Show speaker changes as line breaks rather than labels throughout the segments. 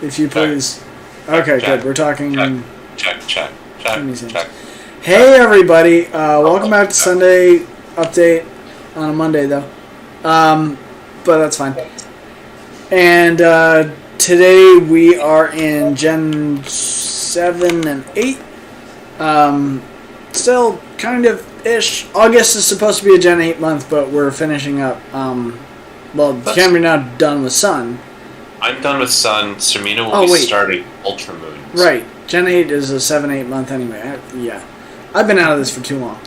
if you please. Okay,
check,
good. We're talking.
Check.
Hey, everybody. Welcome back to Sunday Update on a Monday, though. But that's fine. And today we are in Gen 7 and 8. Still kind of ish. August is supposed to be a Gen 8 month, but we're finishing up. Cameron now done with Sun.
I'm done with Sun. Sirmina will be starting Ultra Moons.
Right. Gen 8 is a 7-8 month anyway. Yeah. I've been out of this for too long.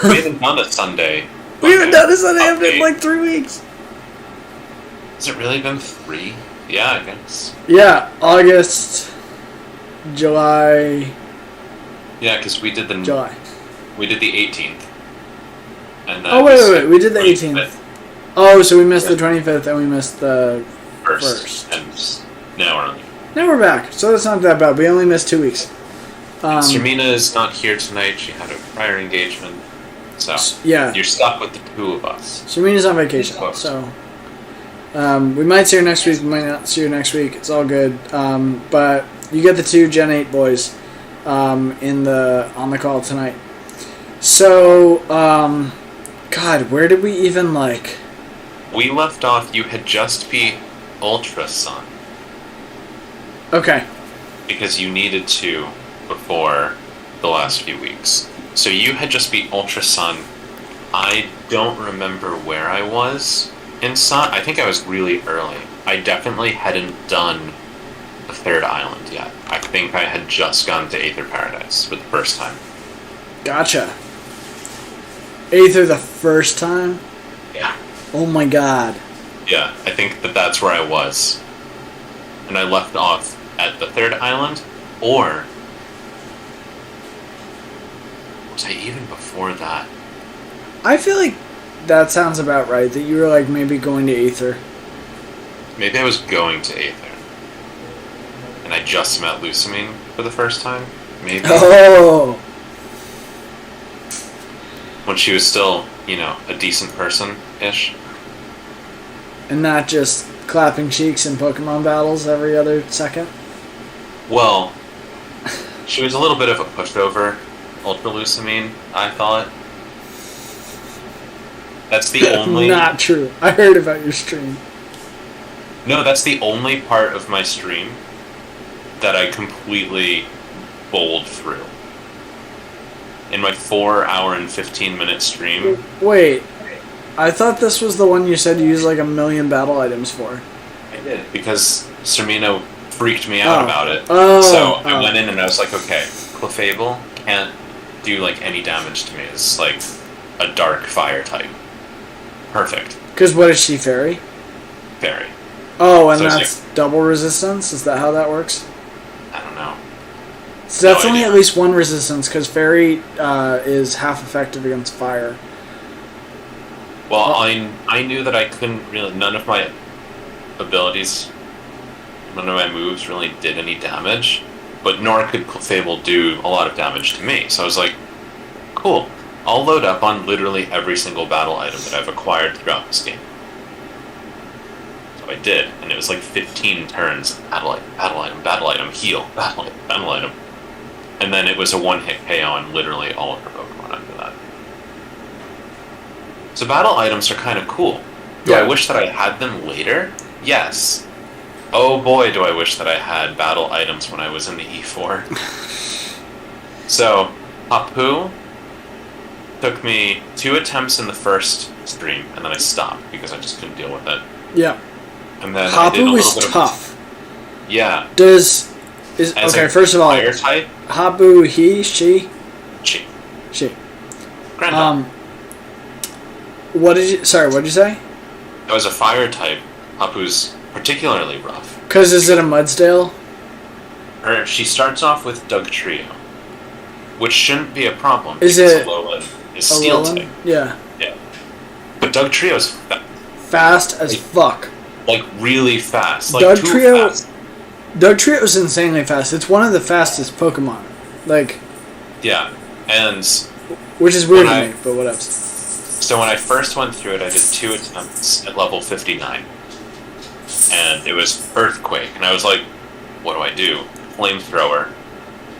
We haven't done a Sunday.
We haven't done a Sunday update in like 3 weeks.
Has it really been 3? Yeah, I guess.
Yeah, August, July.
Yeah, because we did the
July.
We did the 18th. And then
wait. We did the 18th. Oh, so we missed the 25th and we missed the first.
And now we're on.
Now we're back, so that's not that bad. We only missed 2 weeks.
Sirmina is not here tonight. She had a prior engagement. So
yeah,
you're stuck with the two of us.
Sirmina's on vacation, so we might see her next week. We might not see her next week. It's all good. But you get the 2 Gen 8 boys on the call tonight. So, God, where did we even like?
We left off. You had just beat Ultra Sun.
Okay.
Because you needed to before the last few weeks. So you had just beat Ultra Sun. I don't remember where I was in Sun. I think I was really early. I definitely hadn't done the 3rd island yet. I think I had just gone to Aether Paradise for the first time.
Gotcha. Aether the first time?
Yeah.
Oh my god.
Yeah, I think that's where I was. And I left off at the 3rd island, or was I even before that?
I feel like that sounds about right, that you were like maybe going to Aether.
Maybe I was going to Aether. And I just met Lucamine for the first time, maybe.
Oh!
When she was still, a decent person-ish.
And not just clapping cheeks in Pokemon battles every other second?
Well, she was a little bit of a pushover, Ultra Lucamine, I thought. That's the only...
Not true. I heard about your stream.
No, that's the only part of my stream that I completely bowled through. In my 4-hour and 15-minute stream.
Wait. I thought this was the one you said you used like 1 million battle items for.
I did. Because Sirmina freaked me out about it. I went in and I was like, okay, Clefable can't do like any damage to me. It's like a dark fire type. Perfect.
Because what is she, fairy?
Fairy.
Oh, and so that's like, double resistance? Is that how that works?
I don't know.
So that's only at least 1 resistance, because fairy is half effective against fire.
Well, I knew that I couldn't really... None of my abilities, none of my moves really did any damage, but nor could Clefable do a lot of damage to me. So I was like, cool. I'll load up on literally every single battle item that I've acquired throughout this game. So I did, and it was like 15 turns. Battle item, heal, battle item. And then it was a one-hit KO on literally all of her Pokemon after that. So battle items are kind of cool. Do I wish that I had them later? Yes. Oh boy, do I wish that I had battle items when I was in the E4. So, Hapu took me 2 attempts in the first stream, and then I stopped because I just couldn't deal with it.
Yeah.
And then
Hapu is tough.
Yeah.
First of all,
fire type?
Hapu, he, she?
She.
Granddad. What did you say?
That was a fire type. Hapu's particularly rough.
Because is it a Mudsdale?
She starts off with Dugtrio, which shouldn't be a problem.
Is it
Alolan is Steel type?
Yeah.
Yeah. But Dugtrio is
fast as fuck.
Like really fast. Like
Dugtrio.
Too fast.
Dugtrio is insanely fast. It's one of the fastest Pokemon. Like.
Yeah, and.
Which is weird to me, but whatever.
So when I first went through it, I did 2 attempts at level 59. And it was Earthquake, and I was like, what do? Flamethrower,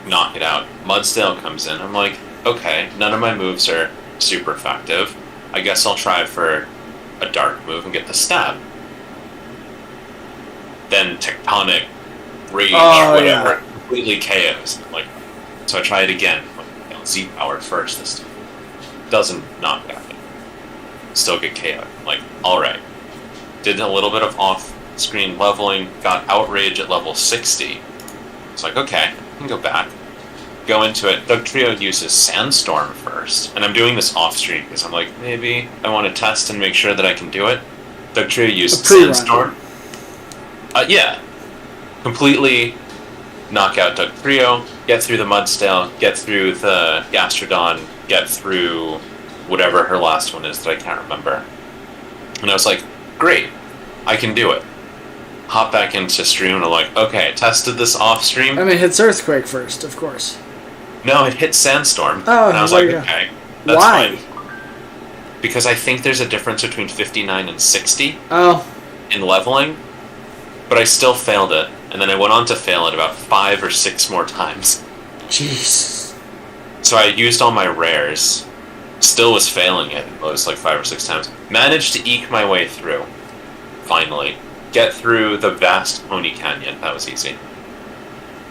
knock it out. Mudsdale comes in. I'm like, okay, none of my moves are super effective. I guess I'll try for a dark move and get the stab. Then Tectonic, Rage, whatever, completely KOs. Like, so I try it again. Like, Z power first this time. Doesn't knock out. Still get KO'd. Like, alright. Did a little bit of off-screen leveling, got Outrage at level 60. It's like, okay, I can go back. Go into it. Dugtrio uses Sandstorm first. And I'm doing this off-screen because I'm like, maybe I want to test and make sure that I can do it. Dugtrio uses Sandstorm. Yeah. Completely knock out Dugtrio, get through the Mudsdale, get through the Gastrodon, get through whatever her last one is that I can't remember. And I was like, great, I can do it. Hop back into stream and I'm like, okay, tested this off stream.
I mean, it hits Earthquake first, of course.
No, it hit Sandstorm.
Oh,
and I was like, okay, that's
why?
fine. Because I think there's a difference between 59 and 60 in leveling, but I still failed it. And then I went on to fail it about 5 or 6 more times.
Jeez.
So I used all my rares. Still was failing it. It was like 5 or 6 times. Managed to eke my way through. Finally. Get through the vast Pony Canyon. That was easy.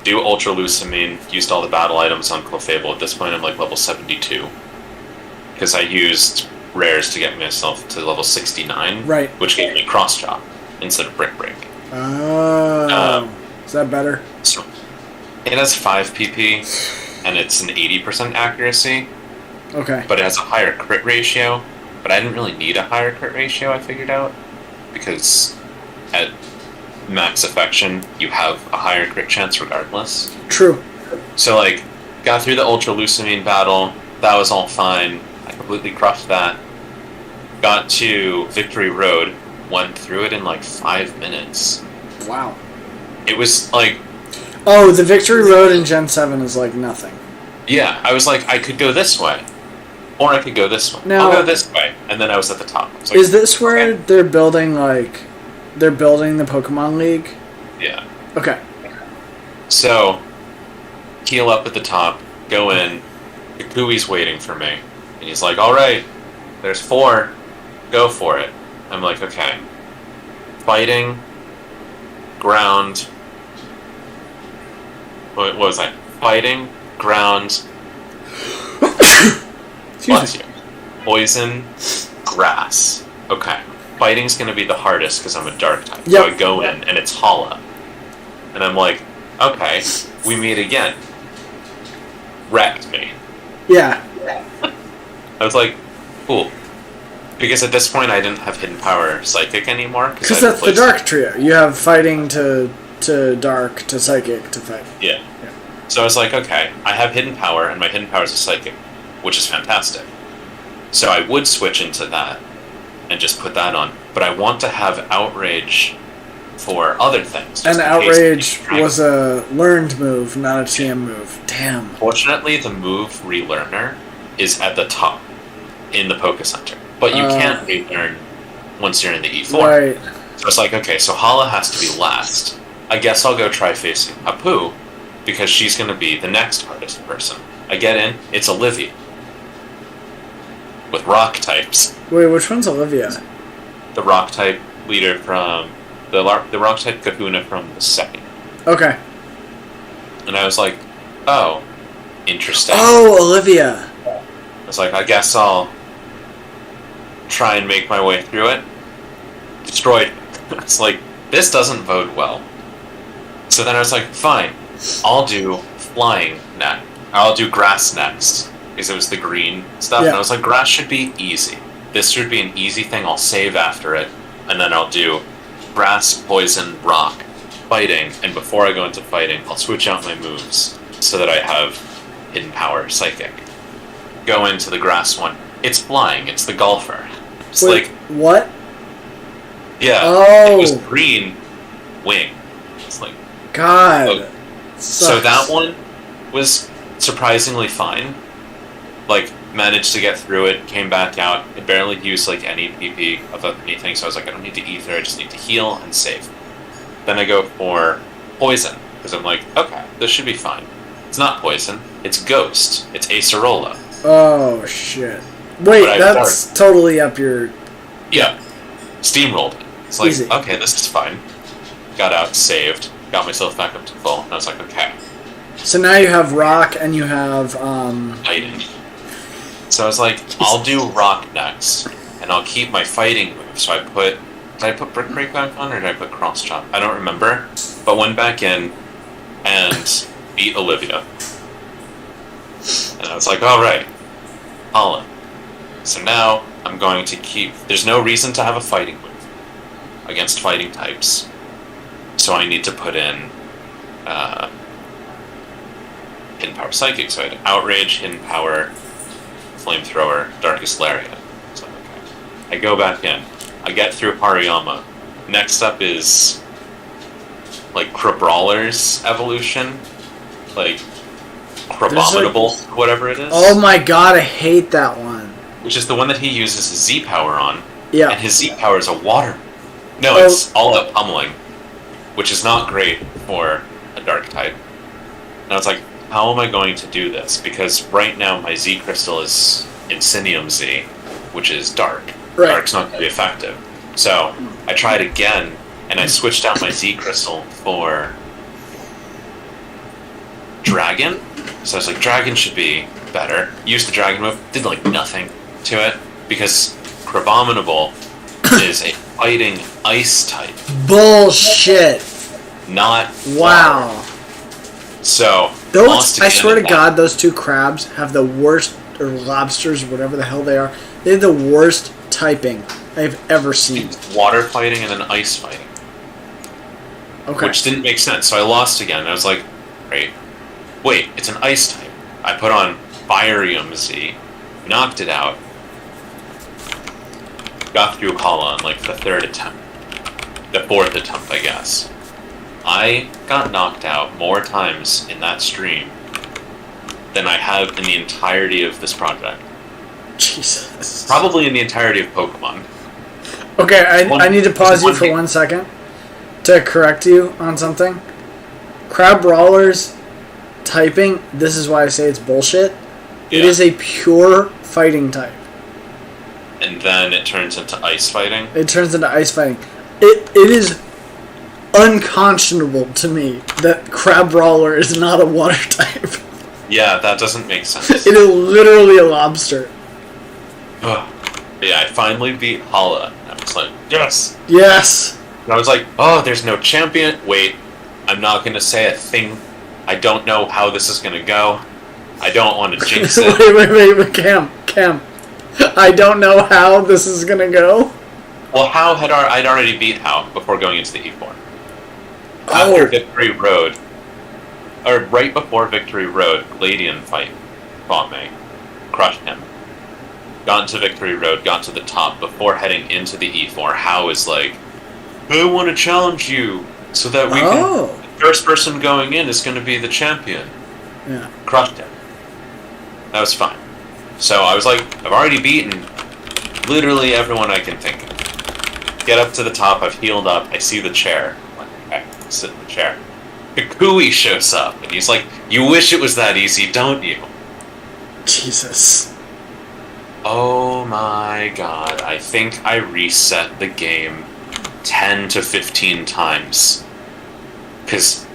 Do Ultra Lucamine. Used all the battle items on Clefable. At this point I'm like level 72. Because I used rares to get myself to level 69.
Right.
Which gave me Cross Chop instead of Brick Break.
Oh. Is that better?
So it has 5 PP. And it's an 80% accuracy.
Okay.
But it has a higher crit ratio. But I didn't really need a higher crit ratio, I figured out. Because at max affection, you have a higher crit chance regardless.
True.
So, like, got through the Ultra Lucamine battle. That was all fine. I completely crushed that. Got to Victory Road. Went through it in, like, 5 minutes.
Wow.
It was, like...
Oh, the Victory Road in Gen 7 is, like, nothing.
Yeah, I was like, I could go this way. Or I could go this way.
Now,
I'll go this way. And then I was at the top. Like,
is this where they're building, like... They're building the Pokemon League?
Yeah.
Okay.
So, heal up at the top, go in, Kukui's waiting for me. And he's like, alright, there's 4, go for it. I'm like, okay. Fighting, ground... What was I? Fighting, ground... Bless you. Poison, grass. Okay. Fighting's gonna be the hardest because I'm a dark type.
Yep.
So I go in and it's Hala. And I'm like, okay, we meet again. Wrecked me.
Yeah.
I was like, cool. Because at this point I didn't have Hidden Power Psychic anymore.
Because that's the Dark Trio. You have Fighting to Dark to Psychic to Fight.
Yeah. So I was like, okay, I have Hidden Power and my Hidden Power is a Psychic, which is fantastic. So I would switch into that and just put that on. But I want to have Outrage for other things.
And Outrage was a learned move, not a TM move. Damn.
Fortunately, the move Relearner is at the top in the Poké Center. But you can't relearn once you're in the E4.
Right.
So it's like, okay, so Hala has to be last. I guess I'll go try facing Apu, because she's going to be the next hardest person. I get in, it's Olivia. With rock types.
Wait, which one's Olivia?
The rock type leader from... The rock type Kahuna from the second.
Okay.
And I was like, oh, interesting.
Oh, Olivia.
I was like, I guess I'll try and make my way through it. Destroyed. It's like, this doesn't bode well. So then I was like, fine, I'll do flying next. I'll do grass next. Because it was the green stuff.
Yeah.
And I was like, grass should be easy. This should be an easy thing. I'll save after it. And then I'll do grass, poison, rock, fighting. And before I go into fighting, I'll switch out my moves so that I have Hidden Power Psychic. Go into the grass one. It's flying. It's the golfer. It's
Wait,
like...
what?
Yeah.
Oh.
It was green wing. It's like...
God.
Oh. So that one was surprisingly fine. Like, managed to get through it, came back out. It barely used, like, any PP of anything, so I was like, I don't need to ether, I just need to heal and save. Then I go for poison. because I'm like, okay, this should be fine. It's not poison. It's ghost. It's Acerola.
Oh shit! Wait, that's totally up your.
Yeah, steamrolled it. It's like,
Easy.
okay, this is fine. Got out, saved, got myself back up to full, and I was like, okay.
So now you have rock and you have
fighting. So I was like, I'll do rock next, and I'll keep my fighting move. So did I put Brick Break back on, or did I put Cross Chop? I don't remember, but went back in and beat Olivia. And I was like, alright, Holland. So now I'm going to keep... There's no reason to have a fighting move against fighting types. So I need to put in Hidden Power Psychic. So I had Outrage, Hidden Power, Flamethrower, Darkest Lariat. So okay. I go back in. I get through Hariyama. Next up is like Crabrawler's evolution. Like Crabominable, whatever it is.
Oh my god, I hate that one.
Which is the one that he uses his Z power on.
Yeah.
And his Z power is a water. No, it's all out pummeling. Which is not great for a dark type. And I was like, how am I going to do this? Because right now my Z crystal is Insinium Z, which is dark.
Right.
Dark's not going to be effective. So I tried again, and I switched out my Z crystal for Dragon. So I was like, Dragon should be better. Used the Dragon move, did like nothing to it, because Crabominable is a fighting ice type.
Bullshit.
Not
wow.
water. So
those, I swear to God, those two crabs have the worst, or lobsters, whatever the hell they are. They have the worst typing I've ever seen.
Water fighting and then ice fighting.
Okay.
Which didn't make sense, so I lost again. I was like, great. Wait, it's an ice type. I put on Fyrestorm Z, knocked it out, got through Kala on like the third attempt. The fourth attempt, I guess. I got knocked out more times in that stream than I have in the entirety of this project.
Jesus.
Probably in the entirety of Pokemon.
Okay, I need to pause you for 1 second to correct you on something. Crabrawler's typing, this is why I say it's bullshit. Yeah. It is a pure fighting type.
And then it turns into ice fighting?
It turns into ice fighting. It is unconscionable to me that Crabrawler is not a water type.
Yeah, that doesn't make sense.
It is literally a lobster.
Yeah, I finally beat Hala. I was like, yes!
Yes!
And I was like, oh, there's no champion. Wait, I'm not going to say a thing. I don't know how this is going to go. I don't want to jinx it.
wait, Cam. I don't know how this is going to go.
Well, I'd already beat How before going into the E4. After Victory Road, or right before Victory Road, Gladian fought me, crushed him. Got into Victory Road, got to the top before heading into the E4. How is like, I want to challenge you so that we can. The first person going in is going to be the champion.
Yeah.
Crushed him. That was fine. So I was like, I've already beaten literally everyone I can think of. Get up to the top, I've healed up, I see the chair. I'm like, okay, sit in the chair. Kukui shows up, and he's like, you wish it was that easy, don't you?
Jesus.
Oh my god, I think I reset the game 10 to 15 times. Because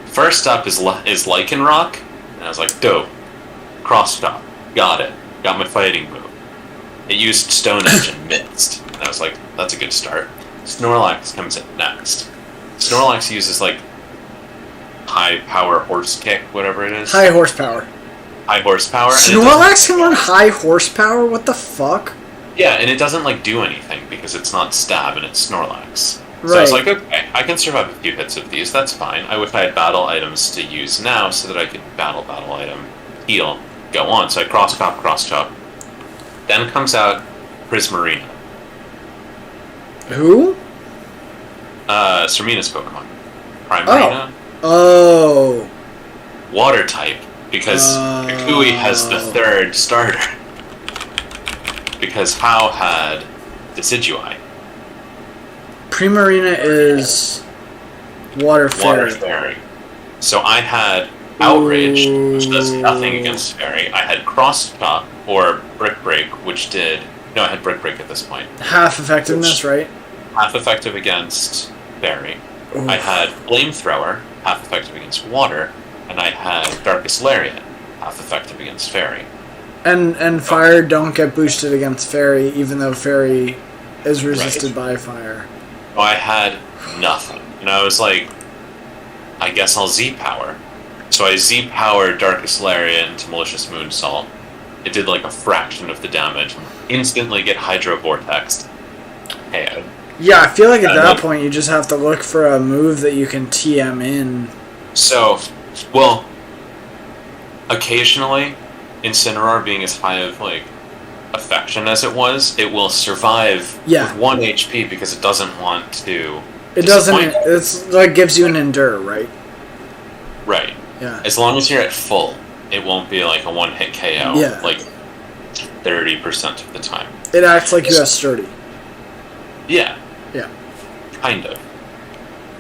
first up is Lycanroc, and I was like, dope. Cross chop. Got it. Got my fighting move. It used Stone Edge and missed. And I was like, that's a good start. Snorlax comes in next. Snorlax uses like high power horse kick, whatever it is.
High horsepower.
High horsepower.
Snorlax can run high horsepower? What the fuck?
Yeah, and it doesn't like do anything because it's not stab and it's Snorlax.
Right.
So I was like, okay, I can survive a few hits of these, that's fine. I wish I had battle items to use now so that I could battle item, heal, go on. So I cross chop. Then comes out Prismarina.
Who?
Sirmina's Pokemon. Primarina.
Oh.
Water type, because Kukui has the third starter. Because How had Decidueye.
Primarina is Water
Water
Fairy.
Fairy. So I had Outrage, which does nothing against Fairy. I had Crosstalk, or Brick Break, which did... No, I had Brick Break at this point.
Half effectiveness, right?
Half effective against Fairy. I had Flamethrower, half effective against Water, and I had Darkest Lariat, half effective against Fairy.
And Fire don't get boosted against Fairy, even though Fairy is resisted by Fire.
Well, I had nothing. And I was like, I guess I'll Z-Power. So I Z-Powered Darkest Lariat into Malicious Moonsault. It did like a fraction of the damage. Instantly get Hydro Vortexed. KO'd.
Yeah, I feel like at that point you just have to look for a move that you can TM in.
So, well, occasionally, Incineroar being as high of like affection as it was, it will survive with 1 HP because it doesn't want to.
It doesn't. It's like gives you an endure, right?
Right.
Yeah.
As long as you're at full, it won't be like a one-hit KO.
Yeah.
Like 30% of the time.
It acts like you have sturdy.
Yeah.
Yeah.
Kind of.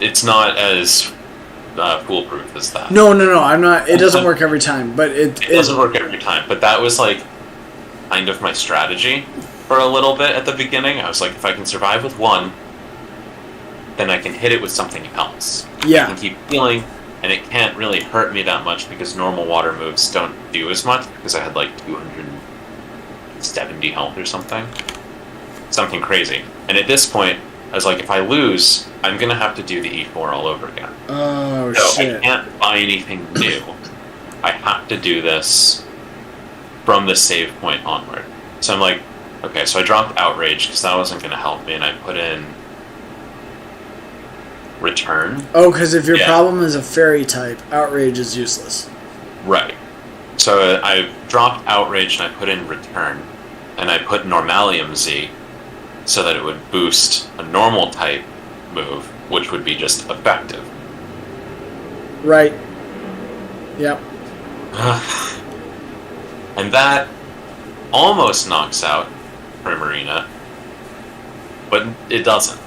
It's not as foolproof as that.
No. I'm not. It doesn't work every time, but it
doesn't work every time. But that was like kind of my strategy for a little bit at the beginning. I was like, if I can survive with one, then I can hit it with something else.
Yeah.
I can keep healing, and it can't really hurt me that much because normal water moves don't do as much because I had like 270 health or something. Something crazy. And at this point, I was like, if I lose, I'm going to have to do the E4 all over again.
Oh,
so
shit.
I can't buy anything new. I have to do this from the save point onward. So I'm like, okay, so I dropped Outrage because that wasn't going to help me, and I put in Return.
Oh, because if your problem is a fairy type, Outrage is useless.
Right. So I dropped Outrage and I put in Return, and I put Normalium Z so that it would boost a normal type move, which would be just effective.
Right. Yep.
And that almost knocks out Primarina, but it doesn't.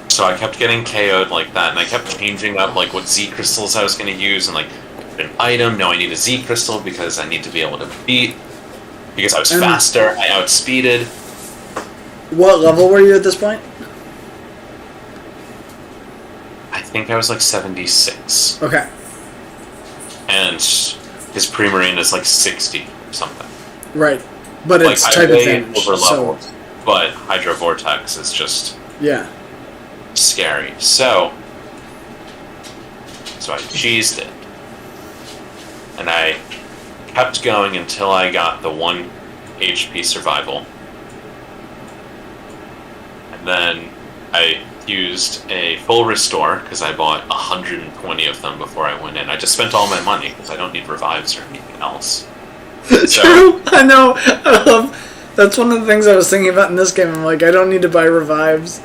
So I kept getting KO'd like that, and I kept changing up like what Z crystals I was going to use, and like an item. No, I need a Z crystal because I need to be able to beat. Because I was faster, I outspeeded.
What level were you at this point?
I think I was like 76.
Okay.
And his Primarina is like 60 or something.
Right. But it's
like,
type advantage.
Over leveled, but Hydro Vortex is just scary. So I cheesed it. And I kept going until I got the 1 HP survival. And then I used a full restore because I bought 120 of them before I went in. I just spent all my money because I don't need revives or anything else.
True, I know. I love. That's one of the things I was thinking about in this game. I'm like, I don't need to buy revives.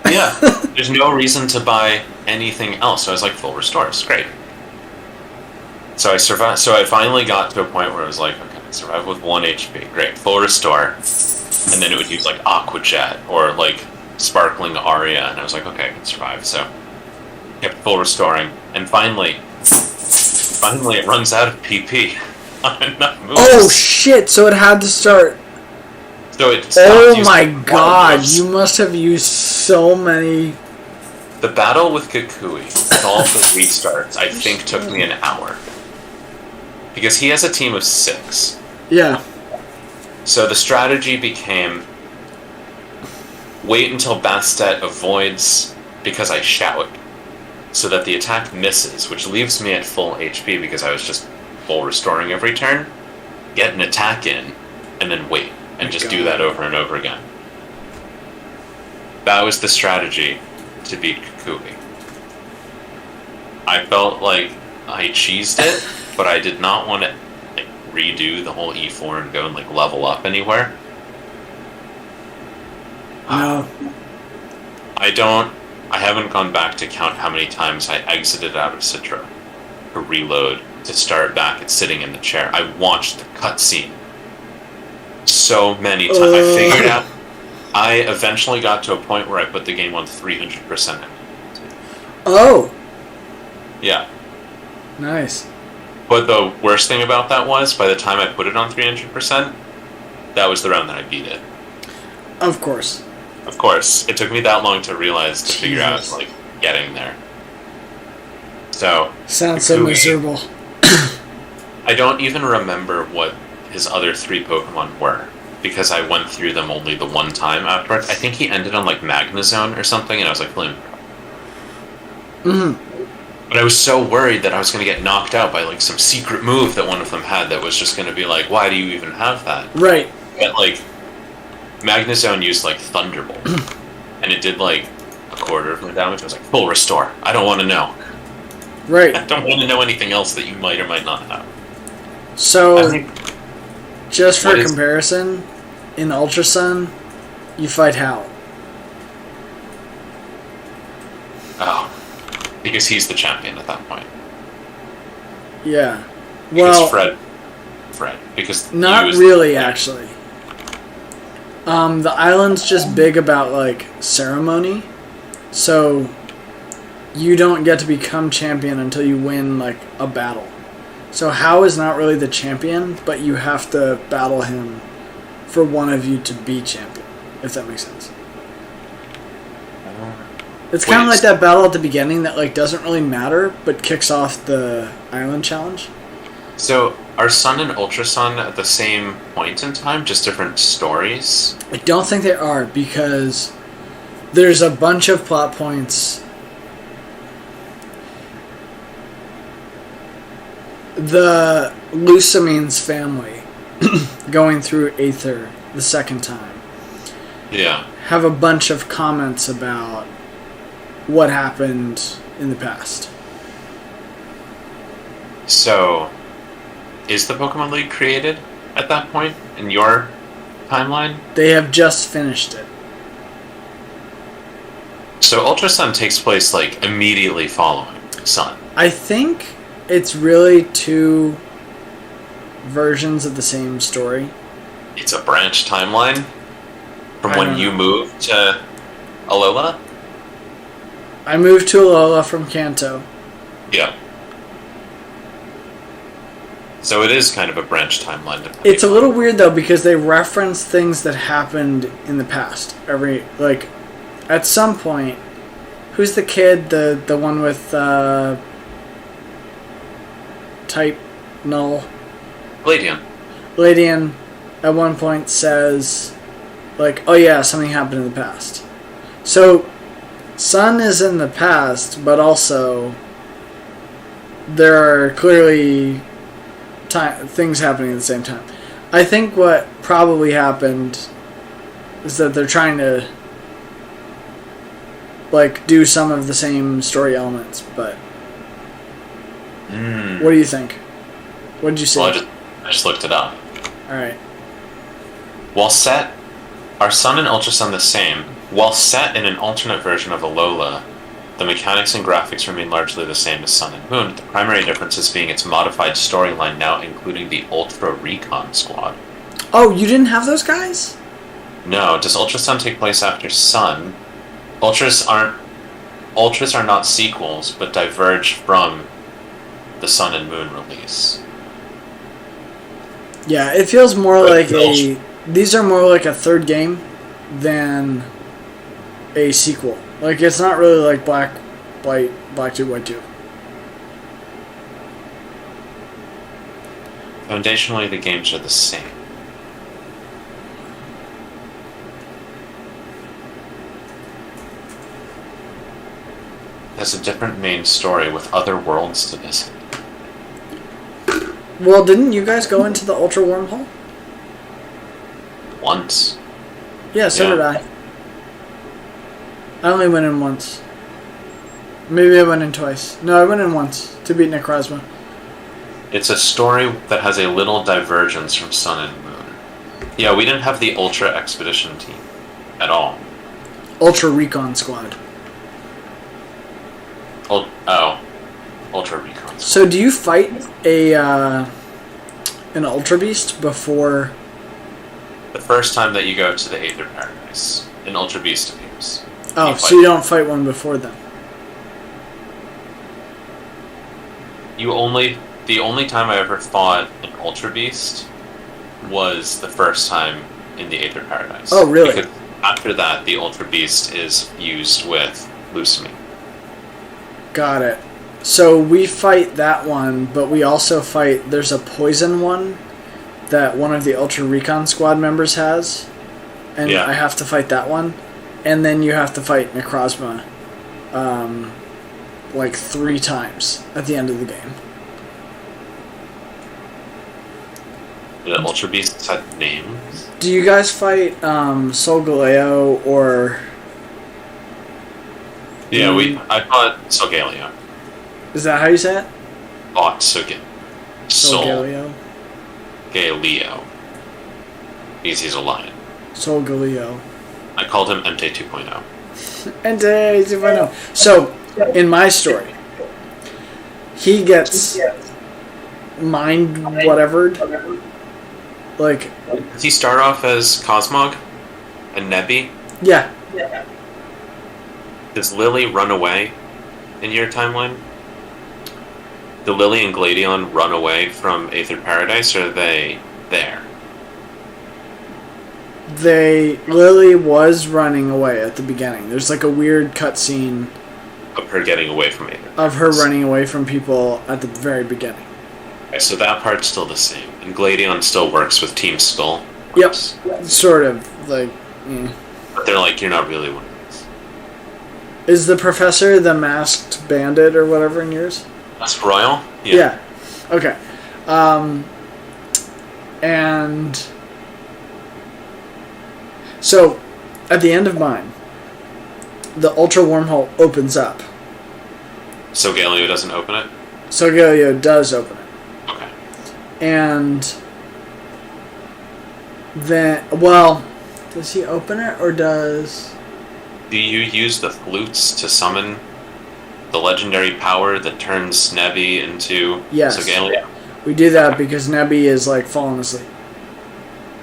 Yeah, there's no reason to buy anything else. So I was like, full restores, great. So I survived. So I finally got to a point where I was like, okay, I survived with 1 HP, great, full restore, and then it would use like Aqua Jet or like Sparkling Aria, and I was like, okay, I can survive. So kept full restoring, and finally it runs out of PP.
Oh shit! So it had to start.
So it
oh my god! You must have used so many.
The battle with Kukui, with all the restarts, I think took me an hour. Because he has a team of 6.
Yeah.
So the strategy became wait until Bastet avoids because I shout, so that the attack misses, which leaves me at full HP because I was just full restoring every turn, get an attack in, and then wait, and just do that over and over again. That was the strategy to beat Kukui. I felt like I cheesed it, but I did not want to like redo the whole E4 and go and like level up anywhere.
No.
I haven't gone back to count how many times I exited out of Citra to reload, to start back at sitting in the chair. I watched the cutscene so many times. I figured out. I eventually got to a point where I put the game on 300%.
Oh,
Yeah.
Nice.
But the worst thing about that was, by the time I put it on 300%, that was the round that I beat it.
Of course.
Of course. It took me that long to realize, to figure out,
Jesus.
like, getting there. So...
Sounds so miserable.
I don't even remember what his other 3 Pokemon were, because I went through them only the one time afterwards. I think he ended on, like, Magnezone or something, and I was like, But I was so worried that I was going to get knocked out by, like, some secret move that one of them had that was just going to be like, why do you even have that?
Right.
But, like, Magnezone used, like, Thunderbolt, and it did, like, a quarter of my damage. I was like, full restore. I don't want to know.
Right.
I don't want to know anything else that you might or might not have.
So, just for comparison, in Ultra Sun, you fight Hal.
Oh. Because he's the champion at that point.
Yeah.
Because
Well,
Fred. Because
not really, actually. The island's just big about, like, ceremony. So, you don't get to become champion until you win, like, a battle. So Hao is not really the champion, but you have to battle him for one of you to be champion, if that makes sense. It's kind of like that battle at the beginning that, like, doesn't really matter, but kicks off the island challenge.
So, are Sun and Ultra Sun at the same point in time, just different stories?
I don't think they are, because there's a bunch of plot points. The Lucamine's family going through Aether the second time.
Yeah.
Have a bunch of comments about what happened in the past.
So, is the Pokemon League created at that point in your timeline?
They have just finished it.
So Ultra Sun takes place, like, immediately following Sun.
I think it's really 2 versions of the same story.
It's a branch timeline from when you moved to Alola?
I moved to Alola from Kanto.
Yeah. So it is kind of a branch timeline.
It's a little weird, though, because they reference things that happened in the past. At some point, who's the kid, the one with type null?
Gladion.
Gladion, at one point, says, like, oh yeah, something happened in the past. So, Sun is in the past, but also there are clearly things happening at the same time. I think what probably happened is that they're trying to, like, do some of the same story elements, but what do you think? What did you say?
Well, I just looked it up.
Alright.
While set, are Sun and Ultra Sun the same? While set in an alternate version of Alola, the mechanics and graphics remain largely the same as Sun and Moon, the primary differences being its modified storyline now including the Ultra Recon Squad.
Oh, you didn't have those guys?
No, does Ultra Sun take place after Sun? Ultras are not sequels, but diverge from the Sun and Moon release.
Yeah, it feels more like these are more like a third game than a sequel. Like, it's not really like Black 2, White 2.
Foundationally, the games are the same. There's a different main story with other worlds to visit.
Well, didn't you guys go into the Ultra Wormhole?
Once.
Yeah, so did I. I only went in once. Maybe I went in twice. No, I went in once to beat Necrozma.
It's a story that has a little divergence from Sun and Moon. Yeah, we didn't have the Ultra Expedition team at all.
Ultra Recon Squad.
Ultra Recon Squad.
So do you fight an Ultra Beast before...
The first time that you go to the Aether Paradise, an Ultra Beast appears.
Oh, so you don't fight one before then?
The only time I ever fought an Ultra Beast was the first time in the Aether Paradise.
Oh, really?
Because after that, the Ultra Beast is used with Lucimi.
Got it. So we fight that one, but we also fight... There's a poison one that one of the Ultra Recon Squad members has. And I have to fight that one. And then you have to fight Necrozma like 3 times at the end of the game.
The Ultra Beasts had names?
Do you guys fight Solgaleo or...
Yeah, I fought Solgaleo.
Is that how you say it?
Fought
Solgaleo.
Solgaleo. Because he's a lion.
Solgaleo.
I called him Entei 2.0.
Entei 2.0. So, in my story, he gets mind whatevered. Like,
does he start off as Cosmog and Nebby?
Yeah.
Does Lily run away in your timeline? Do Lily and Gladion run away from Aether Paradise, or are they there?
Lily was running away at the beginning. There's like a weird cutscene
Of her getting away from Aether Paradise.
of her running away from people at the very beginning.
Okay, so that part's still the same. And Gladion still works with Team Skull.
Yep. Sort of. Like,
But they're like, you're not really one of us.
Is the professor the masked bandit or whatever in yours?
That's Royal?
Yeah. Okay. And so, at the end of mine, the Ultra Wormhole opens up.
So Galileo doesn't open it?
So Galileo does open it.
Okay.
And then, well, does he open it or does...
Do you use the flutes to summon the legendary power that turns Nebby into Solgaleo?
We do that because Nebby is like falling asleep.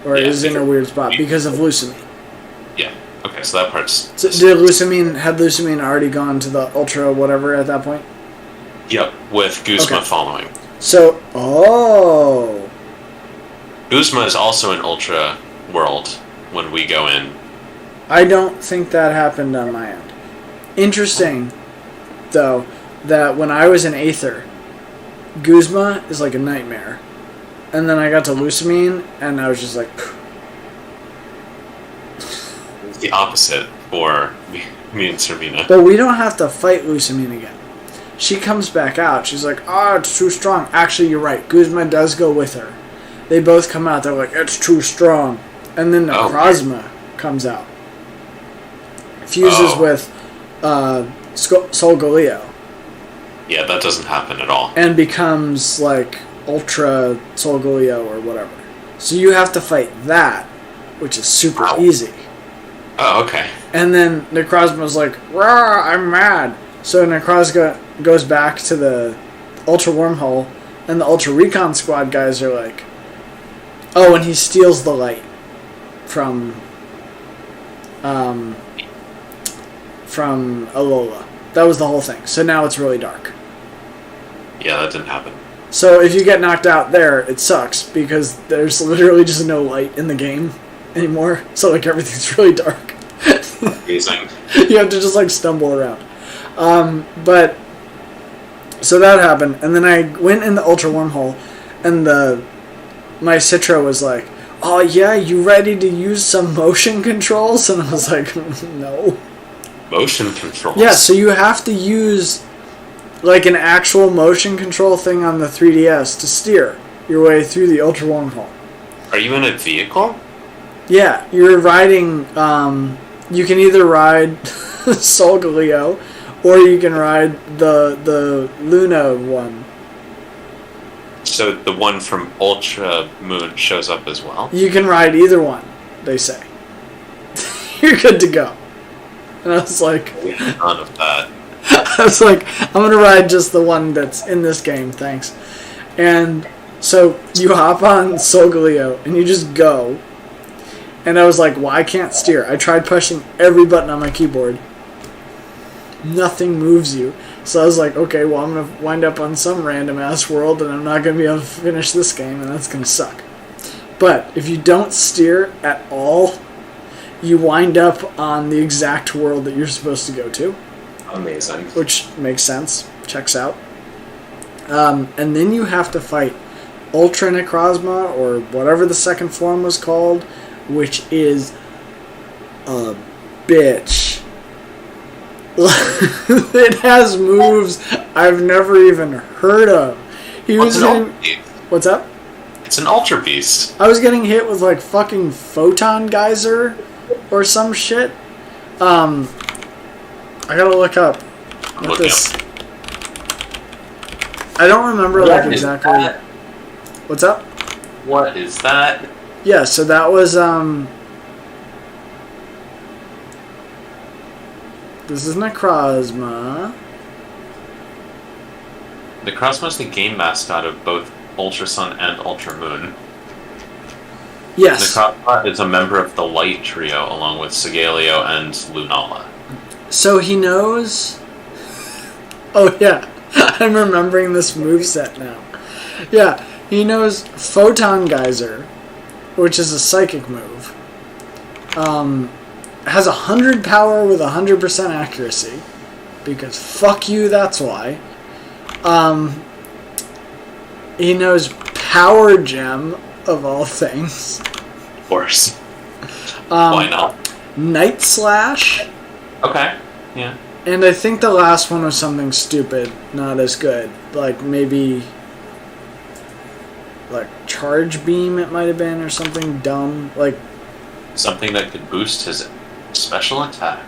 Or is in a weird spot because of Lucimi.
Yeah. Okay, so that part's...
So had Lucimine already gone to the Ultra whatever at that point?
Yep, with Guzma following.
So,
Guzma is also an Ultra world when we go in.
I don't think that happened on my end. Interesting, though, that when I was in Aether, Guzma is like a nightmare. And then I got to Lucimine, and I was just like...
It's the opposite for me and Sirmina.
But we don't have to fight Lucimine again. She comes back out. She's like, it's too strong. Actually, you're right. Guzma does go with her. They both come out. They're like, it's too strong. And then Necrozma comes out. Fuses with Solgaleo.
Yeah, that doesn't happen at all.
And becomes like Ultra Solgaleo or whatever. So you have to fight that, which is super easy.
Oh, okay.
And then Necrozma's like, rah, I'm mad. So Necrozma goes back to the Ultra Wormhole, and the Ultra Recon Squad guys are like, and he steals the light from Alola. That was the whole thing. So now it's really dark.
Yeah, that didn't happen.
So if you get knocked out there, it sucks, because there's literally just no light in the game anymore. So like everything's really dark.
Amazing.
You have to just like stumble around. But so that happened, and then I went in the Ultra Wormhole, and my Citra was like, "Oh yeah, you ready to use some motion controls?" And I was like, "No."
Motion controls.
Yeah, so you have to use like an actual motion control thing on the 3DS to steer your way through the Ultra Wormhole.
Are you in a vehicle?
Yeah, you're riding. You can either ride Solgaleo, or you can ride the Luna one.
So the one from Ultra Moon shows up as well?
You can ride either one, they say. You're good to go. And I was like...
None of that.
I was like, I'm going to ride just the one that's in this game, thanks. And so you hop on Solgaleo, and you just go. And I was like, well, I can't steer. I tried pushing every button on my keyboard. Nothing moves you. So I was like, okay, well, I'm going to wind up on some random-ass world, and I'm not going to be able to finish this game, and that's going to suck. But if you don't steer at all, you wind up on the exact world that you're supposed to go to.
Amazing.
Which makes sense. Checks out. And then you have to fight Ultra Necrozma, or whatever the second form was called, which is a bitch. It has moves I've never even heard of. What's up?
It's an Ultra Beast.
I was getting hit with like fucking Photon Geyser or some shit. I gotta look up what this. I don't remember like exactly. What's up?
What is that?
Yeah, so that was this is Necrozma.
Necrozma is the game mascot of both Ultra Sun and Ultra Moon.
Yes.
Necrozma is a member of the Light Trio along with Sigaleo and Lunala.
So he knows... Oh yeah, I'm remembering this moveset now. Yeah, he knows Photon Geyser, which is a psychic move. Has 100 power with 100% accuracy. Because fuck you, that's why. He knows Power Gem, of all things.
Of course. Why not?
Night Slash.
Okay, yeah.
And I think the last one was something stupid, not as good. Like, maybe... like, Charge Beam it might have been, or something dumb. Like...
something that could boost his special attack.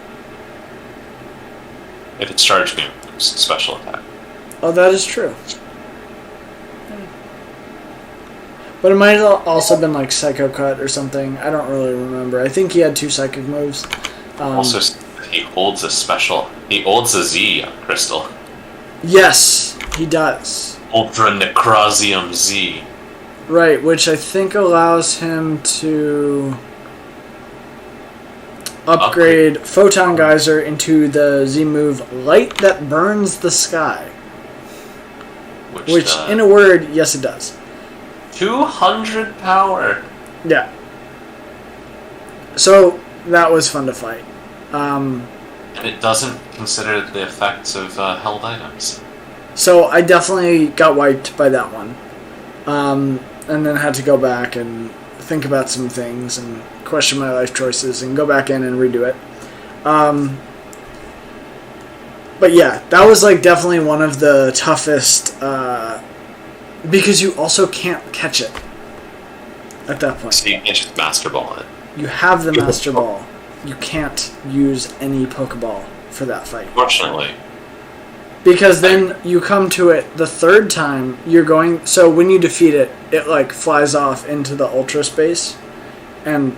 If it's Charge Beam, it's special attack.
Oh, that is true. But it might have also been like Psycho Cut or something. I don't really remember. I think he had 2 psychic moves.
Also, he holds a special... he holds a Z crystal.
Yes, he does.
Ultra Necrozium Z.
Right, which I think allows him to upgrade Photon Geyser into the Z move Light That Burns the Sky. Which in a word, yes it does.
200 power.
Yeah. So, that was fun to fight.
And it doesn't consider the effects of held items.
So, I definitely got wiped by that one. And then had to go back and think about some things and question my life choices and go back in and redo it. But yeah, that was like definitely one of the toughest, because you also can't catch it at that point.
So you can't just Master Ball it.
You have the Master Ball. You can't use any Pokeball for that fight.
Fortunately.
Because then you come to it the third time, you're going... So when you defeat it, it like flies off into the Ultra Space. And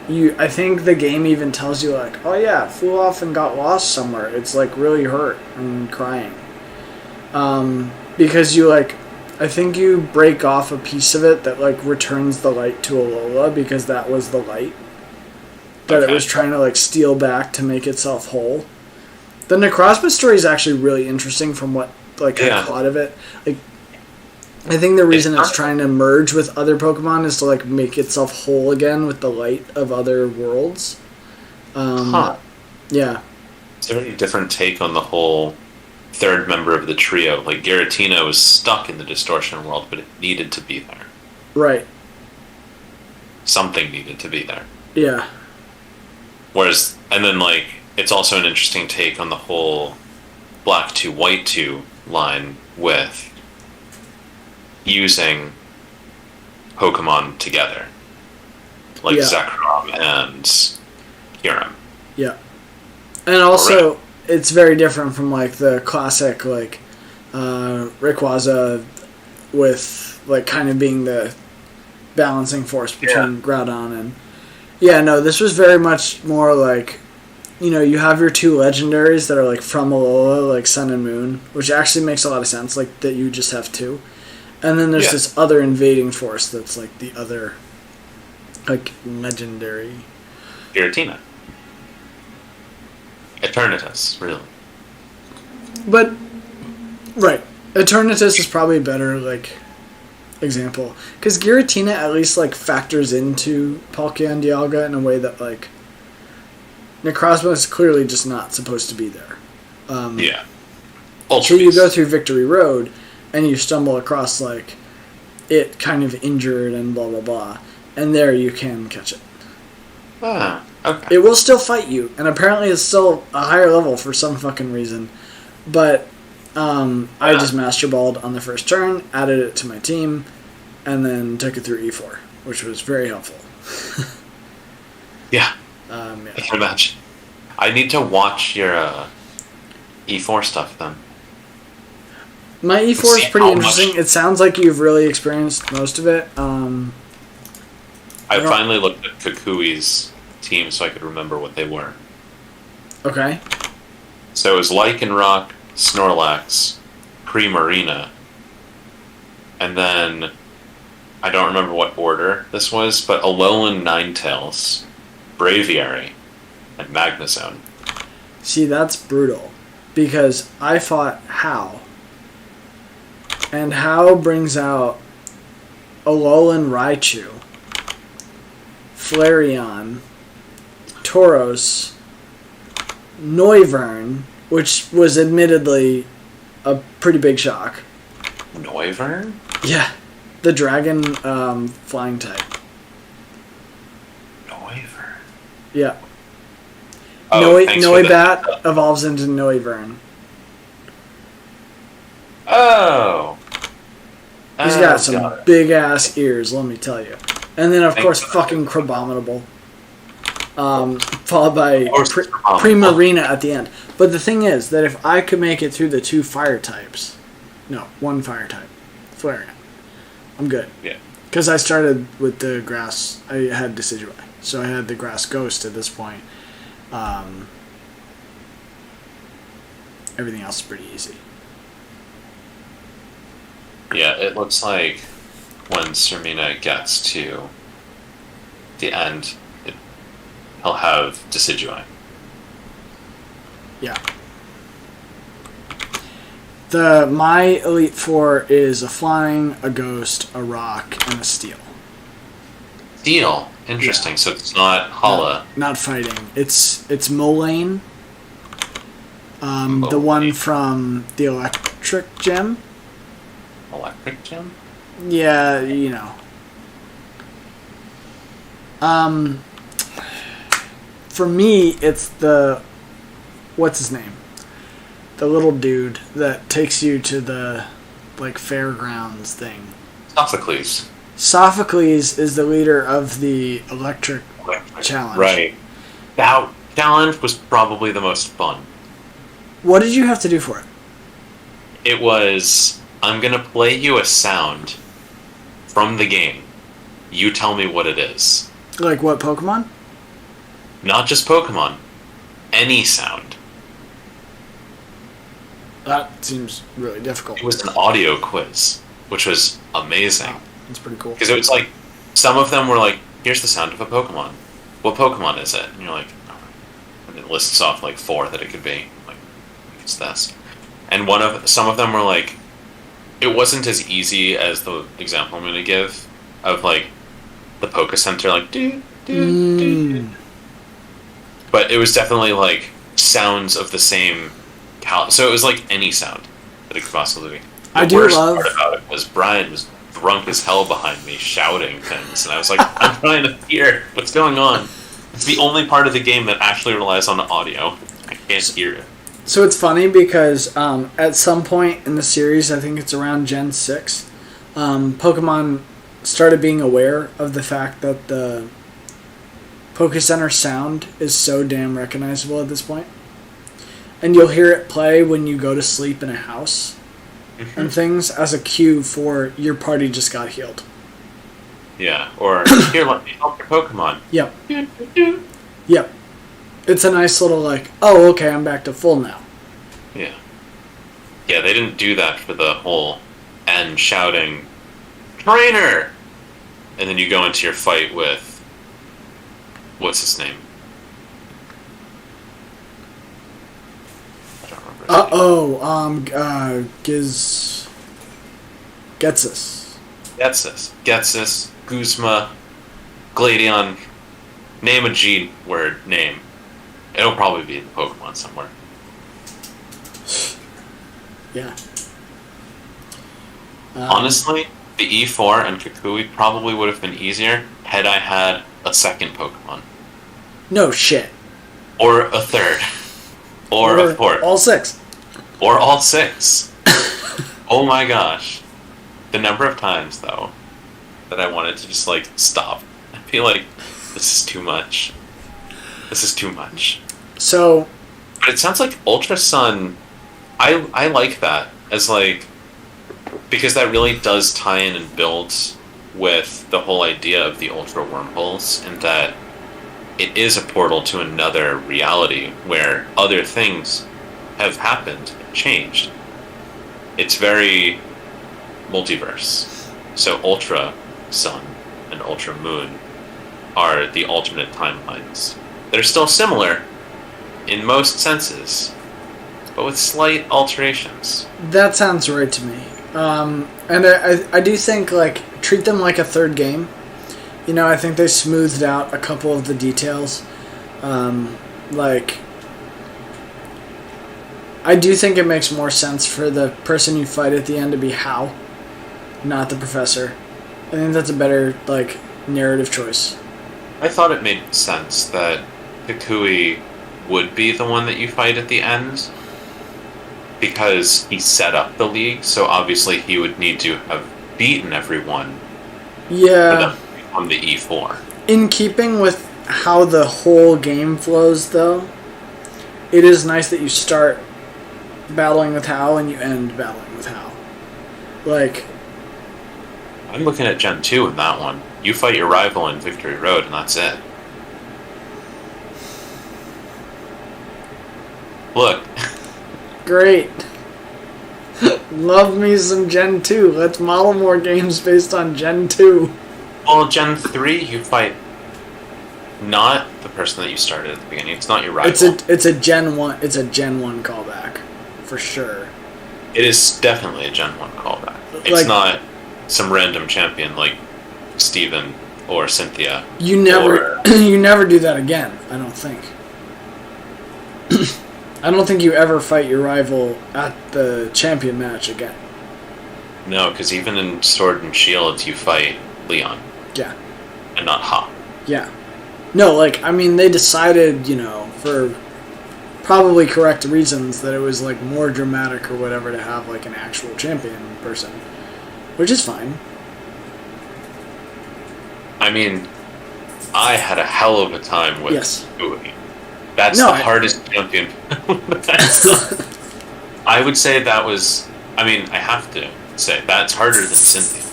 I think the game even tells you like, oh yeah, it flew off and got lost somewhere. It's like really hurt and crying. Because you like... I think you break off a piece of it that like returns the light to Alola because that was the light that it was trying to like steal back to make itself whole. The Necrozma story is actually really interesting from what like I caught of it. Like, I think the reason it's trying to merge with other Pokemon is to like make itself whole again with the light of other worlds. Yeah.
It's a very different take on the whole third member of the trio. Like Giratina was stuck in the distortion world, but it needed to be there.
Right.
Something needed to be there.
Yeah.
Whereas, and then like, it's also an interesting take on the whole Black 2, White 2 line with using Pokemon together. Like Zekrom and Kyurem.
Yeah. And also, it's very different from like the classic like Rayquaza with like kind of being the balancing force between Groudon and this was very much more like, you know, you have your 2 legendaries that are like from Alola, like Sun and Moon, which actually makes a lot of sense, like that you just have 2. And then there's this other invading force that's like the other like legendary
Giratina. Eternatus, really.
But Right. Eternatus is probably a better, like, example. Because Giratina at least, like, factors into Palkia and Dialga in a way that, like, Necrozma is clearly just not supposed to be there.
Yeah.
So you go through Victory Road, and you stumble across, like, it kind of injured and blah, blah, blah. And there you can catch it.
Ah, okay.
It will still fight you, and apparently it's still a higher level for some fucking reason. But I just Master Balled on the first turn, added it to my team, and then took it through E4, which was very helpful.
Yeah.
Yeah.
I can imagine. I need to watch your E4 stuff then.
My E4 is pretty interesting. It sounds like you've really experienced most of it.
I finally looked at Kukui's team so I could remember what they were.
Okay.
So it was Lycanroc, Snorlax, Primarina, and then I don't remember what order this was, but Alolan Ninetales, Braviary, and Magnezone.
See, that's brutal. Because I fought Hao. And Hao brings out Alolan Raichu, Flareon, Tauros, Noivern, which was admittedly a pretty big shock.
Noivern?
Yeah. The dragon flying type.
Noivern?
Yeah.
Oh,
Noibat evolves into Noivern.
Oh!
He's got some big-ass ears, let me tell you. And then, of course, fucking Crabominable. Followed by Primarina at the end. But the thing is that if I could make it through the two fire types... No, one fire type. Flareon. I'm good.
Yeah.
Because I started with the grass... I had Decidueye. So I had the grass ghost at this point. Everything else is pretty easy.
Yeah, it looks like when Sirmina gets to the end, he'll have Decidueye.
Yeah. My Elite Four is a flying, a ghost, a rock, and a steel.
Steel? Interesting. Yeah. So it's not Hala.
Not fighting. It's Molayne. The one from the Electric Gem.
Electric Gem?
Yeah, you know. For me, it's the... What's his name? The little dude that takes you to the, like, fairgrounds thing.
Sophocles.
Sophocles is the leader of the Electric Challenge.
Right. That challenge was probably the most fun.
What did you have to do for it?
It was, I'm going to play you a sound from the game. You tell me what it is.
Like what, Pokemon?
Not just Pokemon. Any sound.
That seems really difficult.
It was an audio quiz, which was amazing.
Wow, that's pretty cool.
Because it was like, some of them were like, here's the sound of a Pokemon. What Pokemon is it? And you're like, oh. And it lists off like 4 that it could be. Like, it's this. And some of them were like, it wasn't as easy as the example I'm going to give of like the Poke Center, like do. But it was definitely like sounds of the same so it was like any sound that it could possibly be. The worst part about it was Brian was drunk as hell behind me shouting things, and I was like, I'm trying to hear what's going on. It's the only part of the game that actually relies on the audio. I can't hear it.
So it's funny because at some point in the series, I think it's around Gen 6, Pokemon started being aware of the fact that the Poke Center sound is so damn recognizable at this point. And you'll hear it play when you go to sleep in a house and things as a cue for your party just got healed.
Yeah, or here, let me help your Pokemon.
Yep. Yep. It's a nice little like, oh, okay, I'm back to full now.
Yeah. Yeah, they didn't do that for the whole end shouting, Trainer! And then you go into your fight with, what's his name? I don't remember
Getsus.
Getsus, Guzma, Gladion. Name a G word name. It'll probably be in Pokemon somewhere.
Yeah.
Honestly, the E4 and Kukui probably would have been easier had I had a second Pokemon.
No shit.
Or a third. Or a fourth.
All 6.
Or all 6. Oh my gosh. The number of times, though, that I wanted to just, like, stop. I feel like this is too much. This is too much.
So...
But it sounds like Ultra Sun... I like that as, like... Because that really does tie in and build with the whole idea of the Ultra Wormholes, and that it is a portal to another reality where other things have happened, changed. It's very multiverse. So Ultra Sun and Ultra Moon are the alternate timelines. They're still similar in most senses, but with slight alterations.
That sounds right to me. And I do think, like, treat them like a third game. You know, I think they smoothed out a couple of the details. Like, I do think it makes more sense for the person you fight at the end to be Hal, not the professor. I think that's a better, like, narrative choice.
I thought it made sense that Kukui would be the one that you fight at the end, because he set up the league, so obviously he would need to have beaten everyone.
Yeah.
For them to become the E4.
In keeping with how the whole game flows, though, it is nice that you start battling with Hal and you end battling with Hal. Like...
I'm looking at Gen 2 in that one. You fight your rival in Victory Road, and that's it. Look.
Great. Love me some Gen 2. Let's model more games based on Gen 2.
Well, Gen 3, you fight not the person that you started at the beginning. It's not your rival.
It's a Gen 1. It's a Gen 1 callback, for sure.
It is definitely a Gen 1 callback. It's
like,
not some random champion like Steven or Cynthia.
You never you never do that again, I don't think. I don't think you ever fight your rival at the champion match again.
No, because even in Sword and Shield, you fight Leon.
Yeah.
And not Ha.
Yeah. No, like, I mean, they decided, you know, for probably correct reasons, that it was, like, more dramatic or whatever to have, like, an actual champion person. Which is fine.
I mean, I had a hell of a time with Ui. That's the hardest champion. I would say that was... I mean, I have to say, that's harder than Cynthia.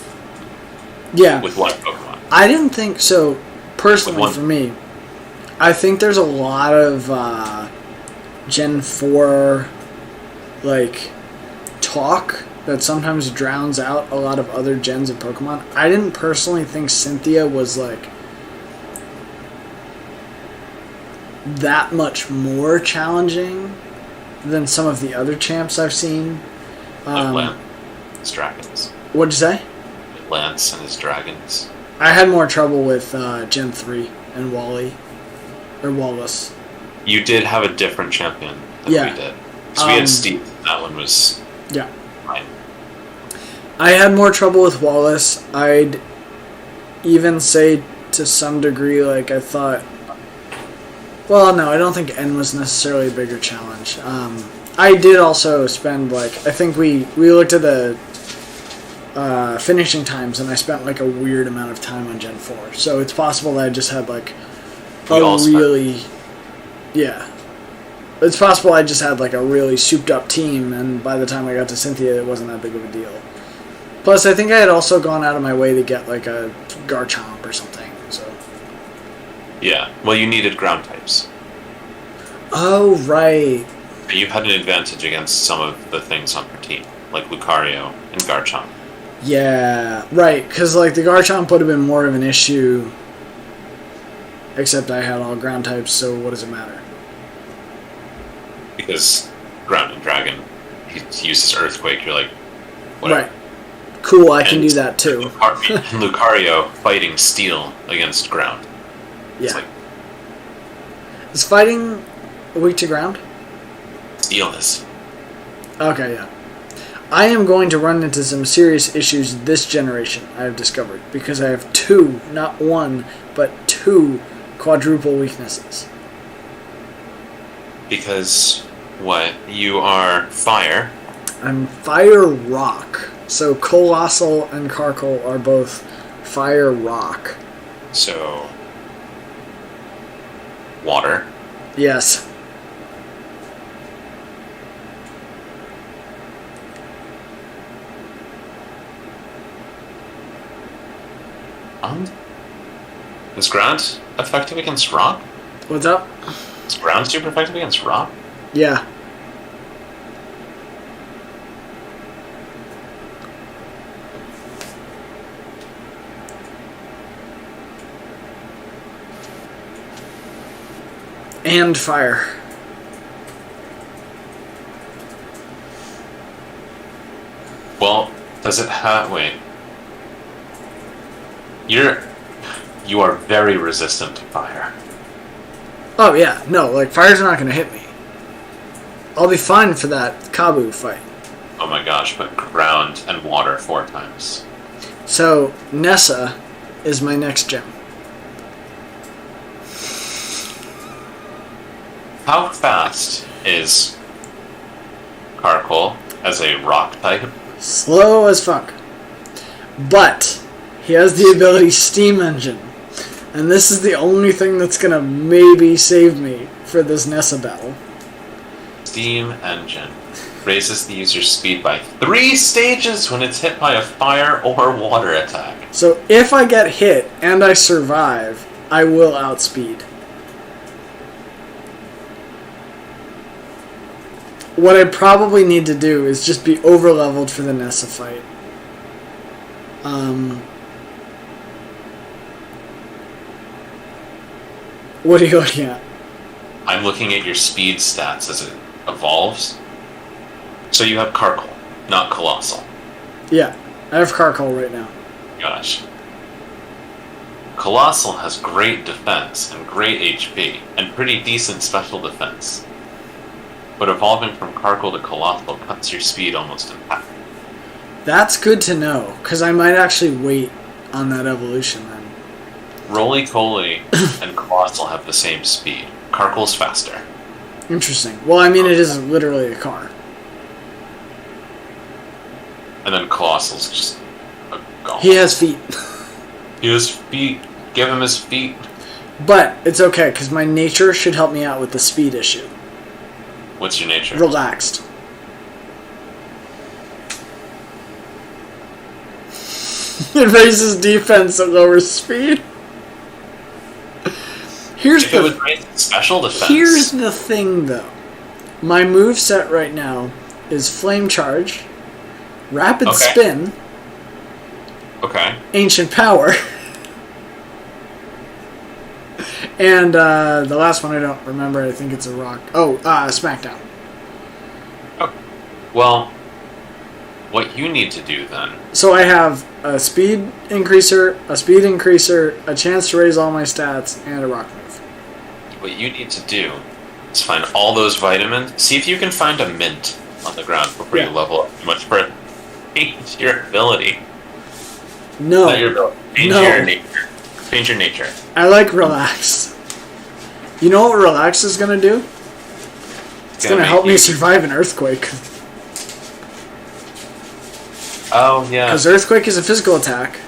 Yeah.
With one Pokemon.
I didn't think so. Personally, for me, I think there's a lot of Gen 4, like, talk that sometimes drowns out a lot of other gens of Pokemon. I didn't personally think Cynthia was, like, that much more challenging than some of the other champs I've seen.
Lance, dragons.
What'd you say?
Lance and his dragons.
I had more trouble with Gen 3 and Wally. Or Wallace.
You did have a different champion than we did. So we had Steve. That one was...
Yeah.
Fine.
I had more trouble with Wallace. I'd even say to some degree, like, I thought... Well, no, I don't think N was necessarily a bigger challenge. I did also spend, like... I think we looked at the finishing times, and I spent, like, a weird amount of time on Gen 4. So it's possible that I just had, like, Yeah. It's possible I just had, like, a really souped-up team, and by the time I got to Cynthia, it wasn't that big of a deal. Plus, I think I had also gone out of my way to get, like, a Garchomp or something, so...
Yeah. Well, you needed ground types.
Oh, right.
You had an advantage against some of the things on your team, like Lucario and Garchomp.
Yeah, right, because, like, the Garchomp would have been more of an issue, except I had all ground types, so what does it matter?
Because Ground and Dragon. He uses Earthquake. You're like, whatever.
Right. Cool, I can do that too.
Lucario fighting Steel against Ground. It's
Yeah.
like,
Is fighting weak to ground?
Steel is.
Okay, yeah. I am going to run into some serious issues this generation, I have discovered, because I have two, not one, but two quadruple weaknesses.
Because, what? You are Fire.
I'm Fire Rock. So Colossal and Carkol are both Fire Rock.
So, Water.
Yes.
Is Ground effective against Rock?
What's up?
Is Ground super effective against Rock?
Yeah. And fire.
Well, does it have... Wait. You are very resistant to fire.
Oh yeah, no, like fire's not gonna hit me. I'll be fine for that Kabu fight.
Oh my gosh, but Ground and Water 4 times.
So Nessa is my next gem.
How fast is Carkol as a rock type?
Slow as fuck. But he has the ability Steam Engine. And this is the only thing that's gonna maybe save me for this Nessa battle.
Steam Engine raises the user's speed by 3 stages when it's hit by a fire or water attack.
So if I get hit and I survive, I will outspeed. What I probably need to do is just be overleveled for the Nessa fight. What are you looking at?
I'm looking at your speed stats as it evolves. So you have Carkol, not Colossal.
Yeah, I have Carkol right now.
Gosh. Colossal has great defense and great HP, and pretty decent special defense. But evolving from Carkol to Colossal cuts your speed almost in half.
That's good to know, because I might actually wait on that evolution then.
Roly-Poly and Colossal have the same speed. Carkol's faster.
Interesting. Well, I mean, it is literally a car.
And then Colossal's just a golf.
He has feet.
He has feet. Give him his feet.
But it's okay, because my nature should help me out with the speed issue.
What's your nature?
Relaxed. It raises defense at lower speed.
If it would raise special defense.
Here's the thing, though. My moveset right now is Flame Charge, Rapid Spin, Ancient Power, and the last one I don't remember. I think it's a rock. Oh, Smackdown.
Oh, well, what you need to do then...
So I have a speed increaser, a chance to raise all my stats, and a rock move.
What you need to do is find all those vitamins. See if you can find a mint on the ground before you level up too much for it. Change your ability.
No.
Not your ability. Your nature. Change your nature.
I like Relax. You know what Relax is going to do? It's going to help me survive an Earthquake.
Oh, yeah.
Because Earthquake is a physical attack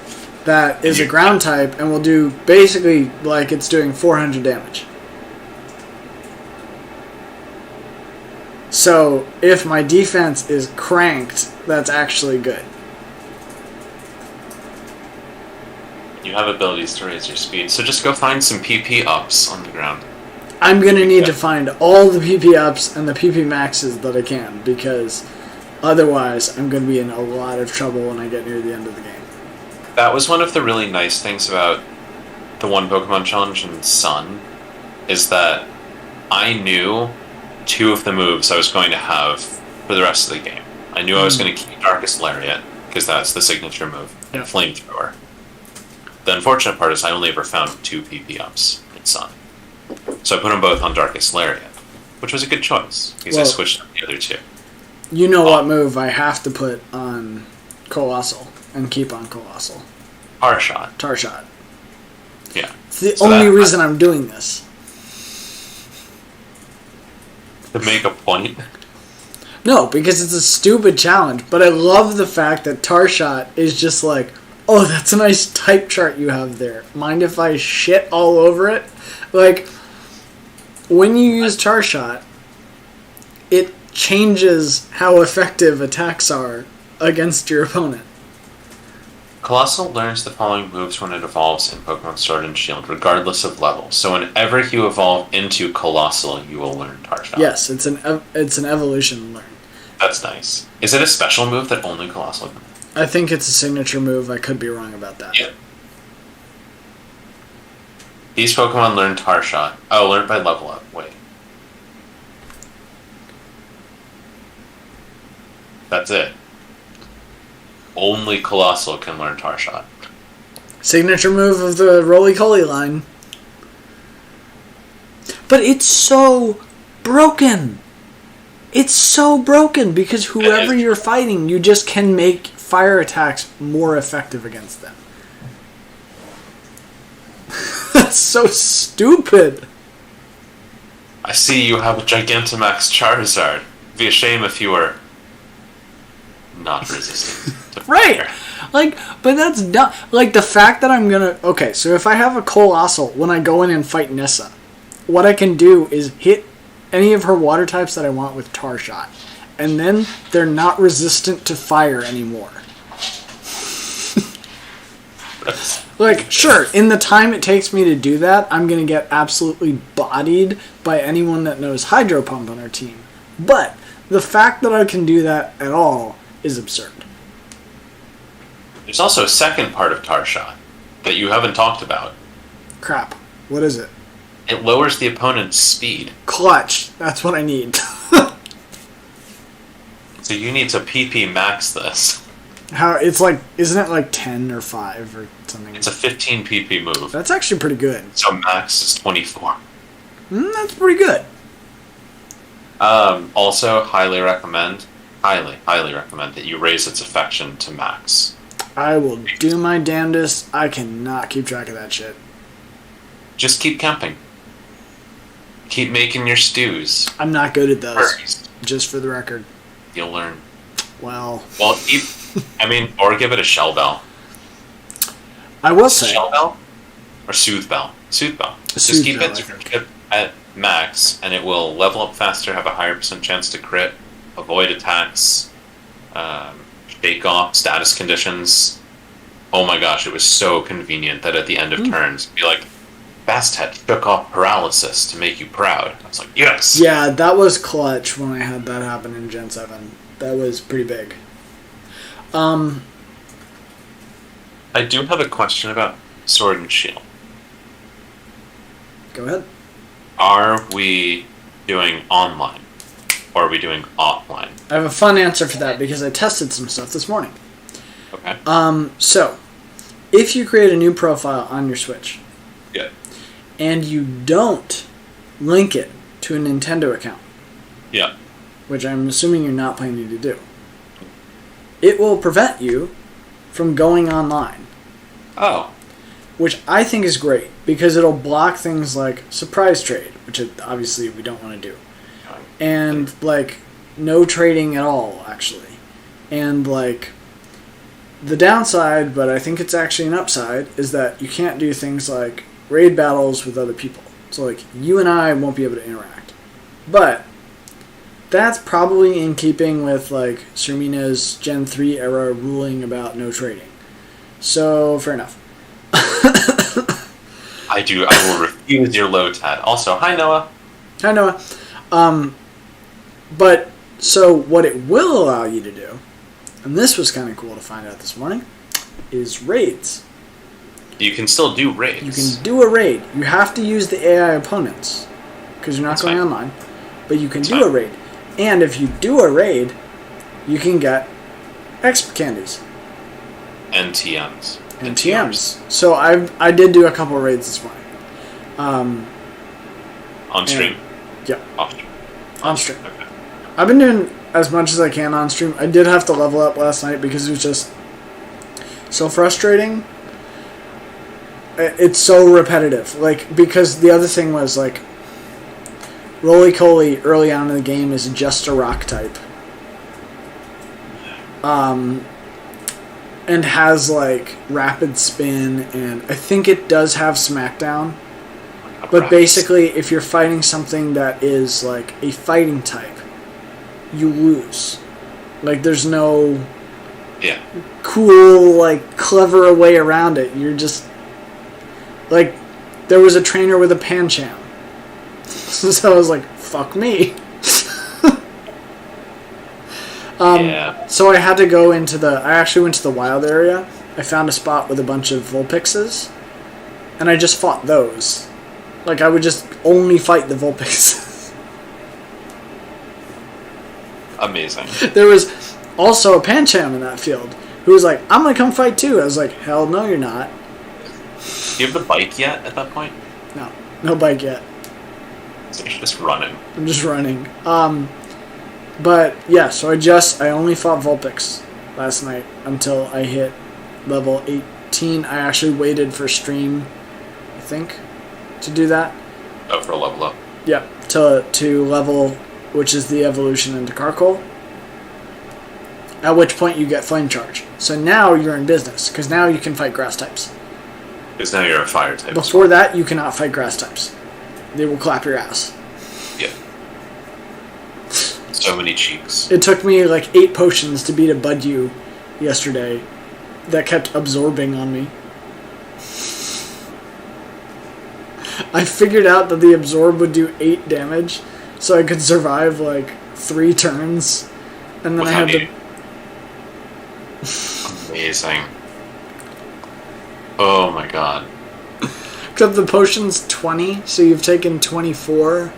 that is a ground type and will do basically like it's doing 400 damage. So if my defense is cranked, that's actually good.
You have abilities to raise your speed, so just go find some PP ups on the ground.
I'm going to need to find all the PP ups and the PP maxes that I can, because otherwise I'm going to be in a lot of trouble when I get near the end of the game.
That was one of the really nice things about the One Pokemon Challenge in Sun, is that I knew two of the moves I was going to have for the rest of the game. I knew I was going to keep Darkest Lariat, because that's the signature move, and Flamethrower. The unfortunate part is I only ever found 2 PP ups in Sun. So I put them both on Darkest Lariat, which was a good choice, because I switched up the other 2.
You know what move I have to put on Colossal, and keep on Colossal?
Tar Shot.
Tar Shot.
Yeah.
It's the only reason I'm doing this.
To make a point?
No, because it's a stupid challenge, but I love the fact that Tar Shot is just like, oh, that's a nice type chart you have there. Mind if I shit all over it? Like, when you use Tar Shot, it changes how effective attacks are against your opponent.
Colossal learns the following moves when it evolves in Pokemon Sword and Shield, regardless of level. So whenever you evolve into Colossal, you will learn Tar Shot.
Yes, it's an evolution learn.
That's nice. Is it a special move that only Colossal can?
I think it's a signature move. I could be wrong about that.
Yeah. These Pokemon learn Tar Shot. Oh, learned by level up. Wait. That's it. Only Colossal can learn Tar Shot.
Signature move of the Roly-Coly line. But it's so broken. It's so broken because whoever you're fighting, you just can make fire attacks more effective against them. That's so stupid.
I see you have a Gigantamax Charizard. It'd be a shame if you were not resistant to fire.
Right. Like, but that's dumb. Like, the fact that I'm gonna... Okay, so if I have a Colossal when I go in and fight Nissa, what I can do is hit any of her water types that I want with Tar Shot. And then they're not resistant to fire anymore. Like, sure, in the time it takes me to do that, I'm going to get absolutely bodied by anyone that knows Hydro Pump on our team. But the fact that I can do that at all is absurd.
There's also a second part of Tar Shot that you haven't talked about.
Crap. What is it?
It lowers the opponent's speed.
Clutch. That's what I need.
So you need to PP max this.
How it's like, isn't it like 10 or 5 or something?
It's a 15 PP move.
That's actually pretty good.
So max is 24.
That's pretty good.
Also, highly recommend that you raise its affection to max.
I will do my damnedest. I cannot keep track of that shit.
Just keep counting. Keep making your stews.
I'm not good at those.
Burgers.
Just for the record.
You'll learn.
Well,
or give it a Shell Bell.
I will say.
Shell Bell? Or Soothe Bell? Soothe Bell. Just keep it at max, and it will level up faster, have a higher % chance to crit, avoid attacks, shake off status conditions. Oh my gosh, it was so convenient that at the end of turns, be like, Bastet shook off paralysis to make you proud. I was like, yes!
Yeah, that was clutch when I had that happen in Gen 7. That was pretty big.
I do have a question about Sword and Shield.
Go ahead.
Are we doing online? Or are we doing offline?
I have a fun answer for that because I tested some stuff this morning.
Okay.
So, if you create a new profile on your Switch,
yeah,
and you don't link it to a Nintendo account,
yeah,
which I'm assuming you're not planning to do, it will prevent you from going online.
Oh.
Which I think is great, because it'll block things like surprise trade, which obviously we don't want to do. And, like, no trading at all, actually. And, like, the downside, but I think it's actually an upside, is that you can't do things like raid battles with other people. So, like, you and I won't be able to interact. But that's probably in keeping with, like, Sirmina's Gen 3 era ruling about no trading. So, fair enough.
I will refuse your low tat. Also, hi Noah.
Hi Noah. But, so what it will allow you to do, and this was kind of cool to find out this morning, is raids.
You can still do raids.
You can do a raid. You have to use the AI opponents, because you're not going online. but you can do a raid. And if you do a raid, you can get exp candies.
And TMs.
And TMs. So I did do a couple of raids this morning.
On stream?
Yep.
Off stream?
On stream.
Okay.
I've been doing as much as I can on stream. I did have to level up last night because it was just so frustrating. It's so repetitive. Like, because the other thing was, like, Roly-Coly early on in the game is just a rock type. And has, like, rapid spin, and I think it does have smackdown. But basically, if you're fighting something that is, like, a fighting type, you lose. Like, there's no cool, like, clever way around it. You're just... Like, there was a trainer with a Pancham. So I was like, fuck me. So I had to go into I actually went to the wild area. I found a spot with a bunch of Vulpixes, and I just fought those. Like, I would just only fight the Vulpixes.
Amazing.
There was also a Pancham in that field who was like, I'm going to come fight too. I was like, hell no, you're not.
Do you have the bike yet at that point?
No bike yet.
So you're just running.
I'm just running. But yeah, so I only fought Vulpix last night until I hit level 18. I actually waited for stream, I think, to do that.
Oh, for a level up.
Yep, to level, which is the evolution into Carcoal. At which point you get Flame Charge. So now you're in business, because now you can fight grass types.
Because now you're a fire type.
Before that, you cannot fight grass types. They will clap your ass.
Yeah. So many cheeks.
It took me like 8 potions to beat a Budyu yesterday that kept absorbing on me. I figured out that the absorb would do 8 damage, so I could survive like 3 turns, and then I had to...
Amazing. Oh my god.
Except the potion's 20, so you've taken 24.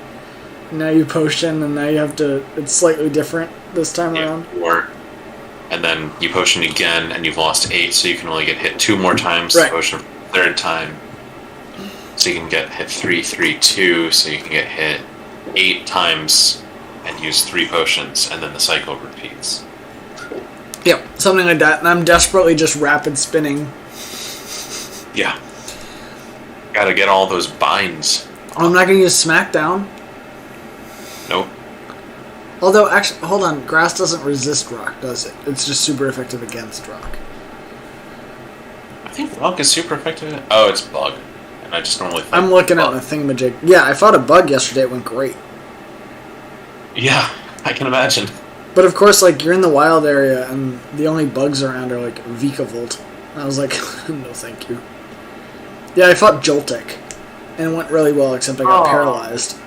Now you potion, and now you have to... It's slightly different this time around.
4. And then you potion again, and you've lost 8, so you can only get hit 2 more times.
Right.
Potion 3rd time. So you can get hit 3, 3, 2, so you can get hit 8 times and use 3 potions, and then the cycle repeats.
Yep, something like that. And I'm desperately just rapid spinning.
Yeah. Gotta get all those binds.
I'm not going to use Smackdown.
Nope.
Although, actually, hold on. Grass doesn't resist rock, does it? It's just super effective against rock.
I think rock is super effective. Oh, it's bug. And I just normally
I'm looking at the thingamajig. Yeah, I fought a bug yesterday. It went great.
Yeah, I can imagine.
But of course, like, you're in the wild area, and the only bugs around are, like, Vikavolt. And I was like, no thank you. Yeah, I fought Joltik. And it went really well, except I got paralyzed.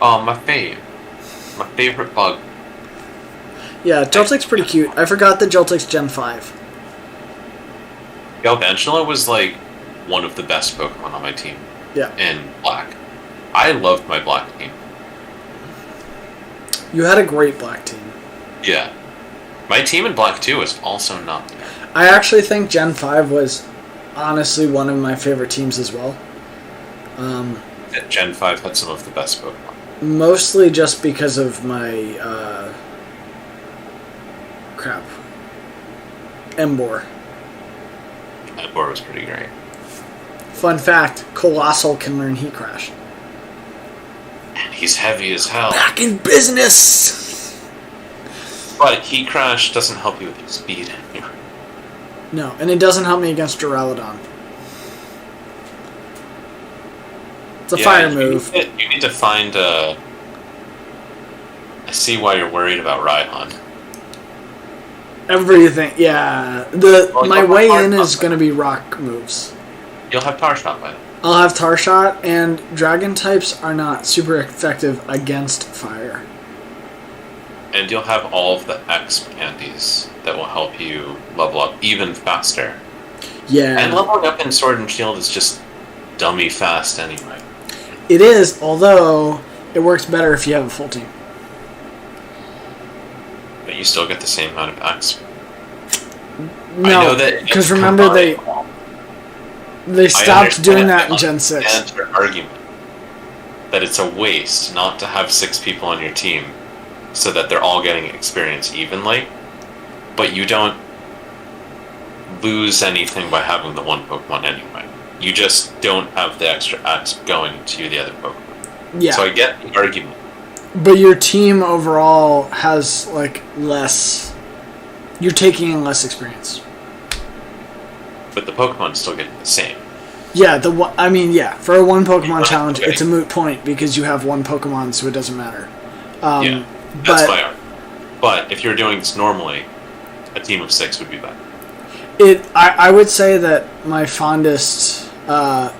Oh, my fave. My favorite bug.
Yeah, Joltik's pretty cute. I forgot that Joltik's Gen 5.
Galvantula was, like, one of the best Pokemon on my team.
Yeah.
In Black. I loved my Black team.
You had a great Black team.
Yeah. My team in Black 2 was also not bad.
I actually think Gen 5 was honestly one of my favorite teams as well.
Gen 5 had some of the best Pokemon.
Mostly just because of my, Emboar.
Emboar was pretty great.
Fun fact, Colossal can learn Heat Crash.
And he's heavy as hell.
Back in business!
But Heat Crash doesn't help you with your speed.
No, and it doesn't help me against Duraludon. It's a fire move.
You need to find I see why you're worried about Raihan.
Everything, yeah. My way in is going to be rock moves.
You'll have Tar Shot by then.
I'll have Tar Shot, and Dragon types are not super effective against fire.
And you'll have all of the X candies that will help you level up even faster.
Yeah.
And leveling up in Sword and Shield is just dummy fast anyway.
It is, although It works better if you have a full team.
But you still get the same amount of X.
No, because remember they stopped doing that in Gen 6.
I understand your argument that it's a waste not to have 6 people on your team so that they're all getting experience evenly, but you don't lose anything by having the one Pokemon anyway. You just don't have the extra X going to the other Pokemon.
Yeah.
So I get the argument.
But your team overall has, like, less... You're taking in less experience.
But the Pokemon's still getting the same.
Yeah, for a one Pokemon challenge, it's a moot point because you have one Pokemon, so it doesn't matter.
That's my argument. But if you're doing this normally, a team of 6 would be better.
I would say that my fondest, oh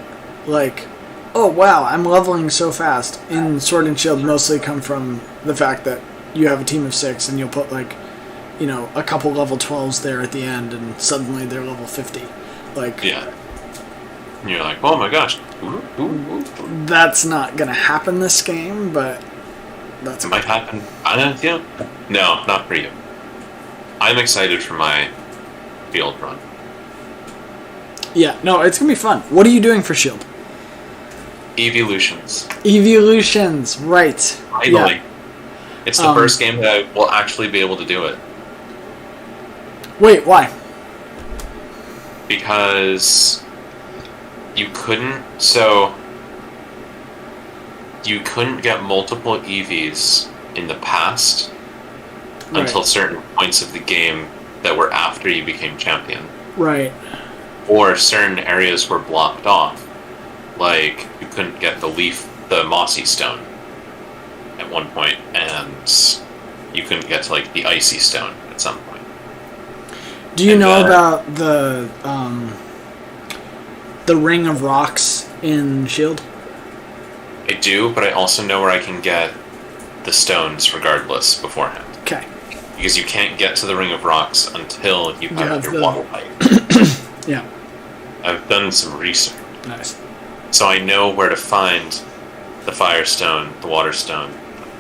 wow, I'm leveling so fast in Sword and Shield mostly come from the fact that you have a team of 6 and you'll put, like, you know, a couple level 12s there at the end and suddenly they're level 50. Like, yeah.
And you're like, oh my gosh.
That's not going to happen this game, but that's
it might happen. No, not for you. I'm excited for my field run.
Yeah, no, it's going to be fun. What are you doing for Shield?
Evolutions,
right.
Finally. Yeah. It's the first game that I will actually be able to do it.
Wait, why?
Because you couldn't get multiple EVs in the past until certain points of the game that were after you became champion.
Right.
Or certain areas were blocked off. Like, you couldn't get the mossy stone at one point, and you couldn't get to, like, the icy stone at some point.
Do you know about the Ring of Rocks in Shield?
I do, but I also know where I can get the stones regardless beforehand.
Okay.
Because you can't get to the Ring of Rocks until you have your water pipe.
Yeah.
I've done some research.
Nice.
So I know where to find the Firestone, the Water Stone,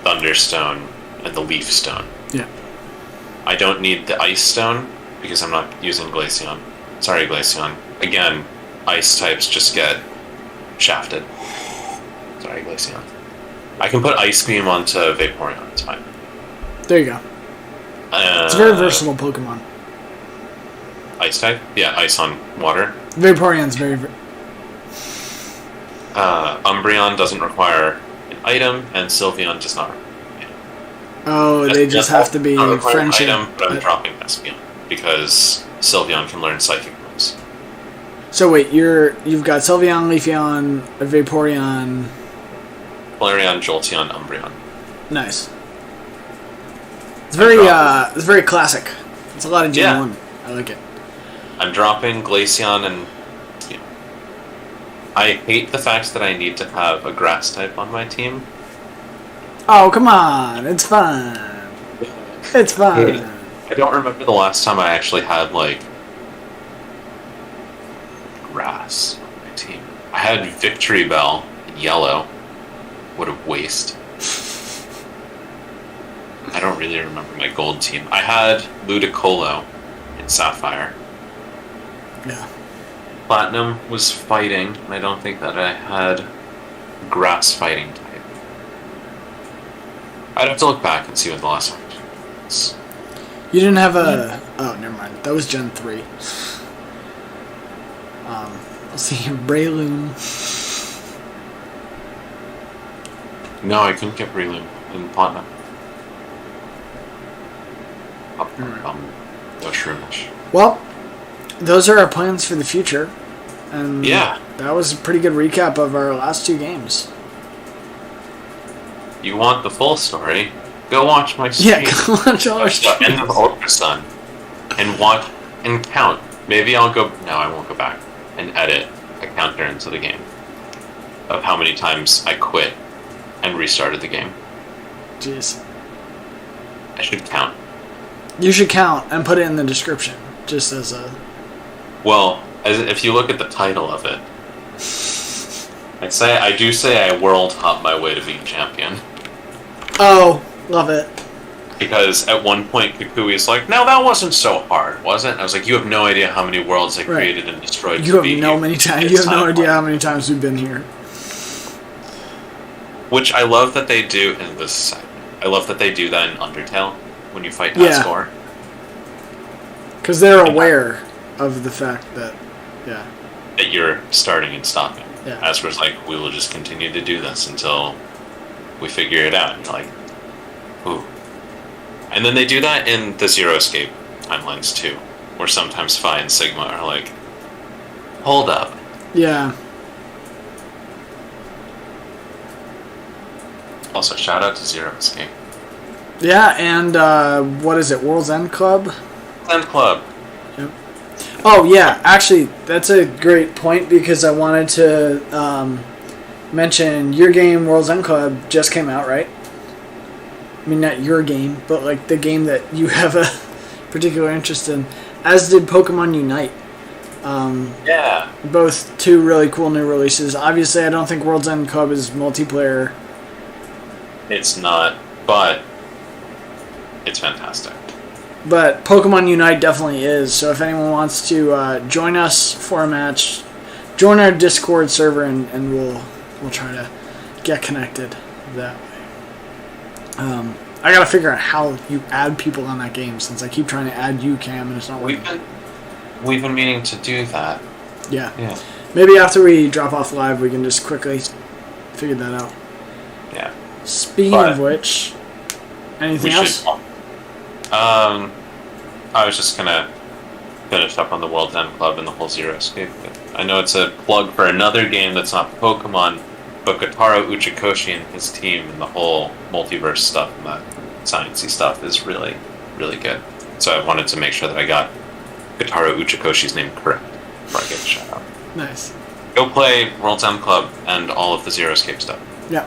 the Thunderstone, and the Leaf Stone.
Yeah.
I don't need the Ice Stone because I'm not using Glaceon. Sorry, Glaceon. Again, Ice types just get shafted. Sorry, Glaceon. I can put Ice Beam onto Vaporeon. It's fine.
There you go. It's a very versatile Pokemon.
Ice type? Yeah, Ice on Water.
Vaporeon's very...
Umbreon doesn't require an item, and Sylveon does not require an item.
Oh, they just have to be friendship.
Item, but I'm dropping Espeon because Sylveon can learn Psychic moves.
So wait, you've got Sylveon, Leafeon, Vaporeon...
Flareon, Jolteon, Umbreon.
Nice. It's very classic. It's a lot of Gen 1. I like it.
I'm dropping Glaceon and... I hate the fact that I need to have a grass type on my team.
Oh, come on. It's fun. It's fun.
I don't remember the last time I actually had, like, grass on my team. I had Victory Bell in yellow. What a waste. I don't really remember my gold team. I had Ludicolo in Sapphire.
Yeah.
Platinum was fighting, and I don't think that I had grass fighting type. I'd have to look back and see what the last one was.
You didn't have a... Oh, never mind. That was Gen 3. Let's see here. Breloom.
No, I couldn't get Breloom in Platinum. No Shroomish.
Well, those are our plans for the future. And
yeah.
That was a pretty good recap of our last 2 games.
You want the full story? Go watch my stream.
Yeah, go watch our stream.
End of Ultra Sun. And watch and count. Maybe I'll go... No, I won't go back. And edit a counter into the game. Of how many times I quit and restarted the game.
Jeez.
I should count.
You should count and put it in the description. Just as a...
Well, if you look at the title of it, I do say I world hop my way to being champion.
Oh, love it.
Because at one point Kukui's like, no, that wasn't so hard, was it? And I was like, you have no idea how many worlds I created and destroyed.
You have no idea how many times we've been here.
Which I love that they do in this. I love that they do that in Undertale when you fight Asgore.
Because they're aware of the fact that,
that you're starting and stopping.
Yeah.
Asgore's like, we will just continue to do this until we figure it out. And you're like, ooh. And then they do that in the Zero Escape timelines too, where sometimes Phi and Sigma are like, hold up.
Yeah.
Also, shout out to Zero Escape.
Yeah, and what is it, World's End Club?
End Club.
Yep. Oh, yeah, actually, that's a great point because I wanted to mention your game, World's End Club, just came out, right? I mean, not your game, but like the game that you have a particular interest in, as did Pokemon Unite.
Yeah.
Both two really cool new releases. Obviously, I don't think World's End Club is multiplayer.
It's not, but it's fantastic.
But Pokemon Unite definitely is. So if anyone wants to join us for a match, join our Discord server, and we'll try to get connected that way. I gotta figure out how you add people on that game since I keep trying to add you, Cam, and it's not working.
We've been meaning to do that.
Yeah. Maybe after we drop off live, we can just quickly figure that out.
Yeah.
Speaking of which, anything else?
I was just gonna finish up on the World's End Club and the whole Zero Escape. I know it's a plug for another game that's not Pokemon, but Kotaro Uchikoshi and his team and the whole multiverse stuff and that sciencey stuff is really, really good. So I wanted to make sure that I got Kotaro Uchikoshi's name correct before I get the shout out.
Nice.
Go play World's End Club and all of the Zero Escape stuff.
Yeah.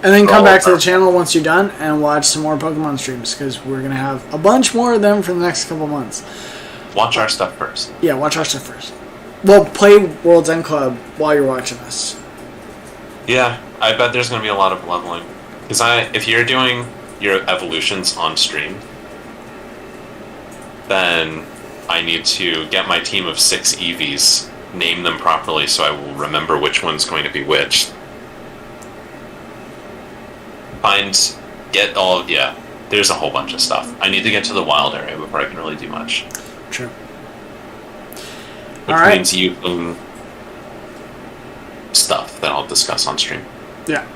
And then come back to the channel once you're done and watch some more Pokemon streams because we're going to have a bunch more of them for the next couple months.
Watch our stuff first.
Yeah, watch our stuff first. Well, play World's End Club while you're watching us.
Yeah, I bet there's going to be a lot of leveling. Because if you're doing your evolutions on stream, then I need to get my team of 6 Eevees, name them properly so I will remember which one's going to be which. There's a whole bunch of stuff. I need to get to the wild area before I can really do much.
True.
Which means using stuff that I'll discuss on stream.
Yeah.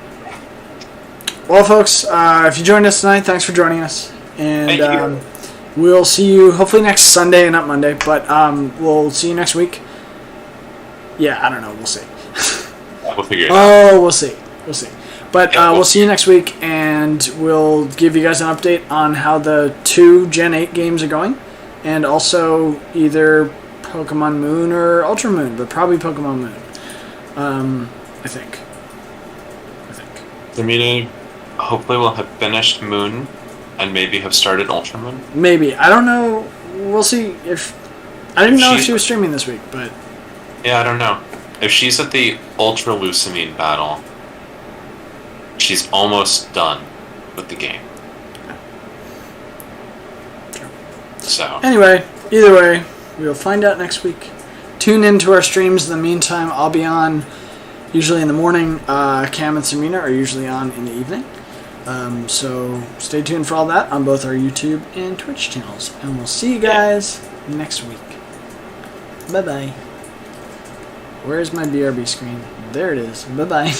Well, folks, if you joined us tonight, thanks for joining us. And we'll see you hopefully next Sunday, not Monday, but we'll see you next week. Yeah, I don't know. We'll see.
We'll figure it out.
Oh, we'll see. We'll see. But we'll see you next week, and we'll give you guys an update on how the 2 Gen 8 games are going, and also either Pokemon Moon or Ultra Moon, but probably Pokemon Moon. I think.
Sirmina hopefully will have finished Moon and maybe have started Ultra Moon.
Maybe. I don't know. We'll see if... I didn't know if she was streaming this week, but...
Yeah, I don't know. If she's at the Ultra Lucamine battle, she's almost done with the game.
True.
So...
Anyway, either way, we'll find out next week. Tune into our streams. In the meantime, I'll be on usually in the morning. Cam and Sirmina are usually on in the evening. So stay tuned for all that on both our YouTube and Twitch channels. And we'll see you guys next week. Bye-bye. Where's my BRB screen? There it is. Bye-bye.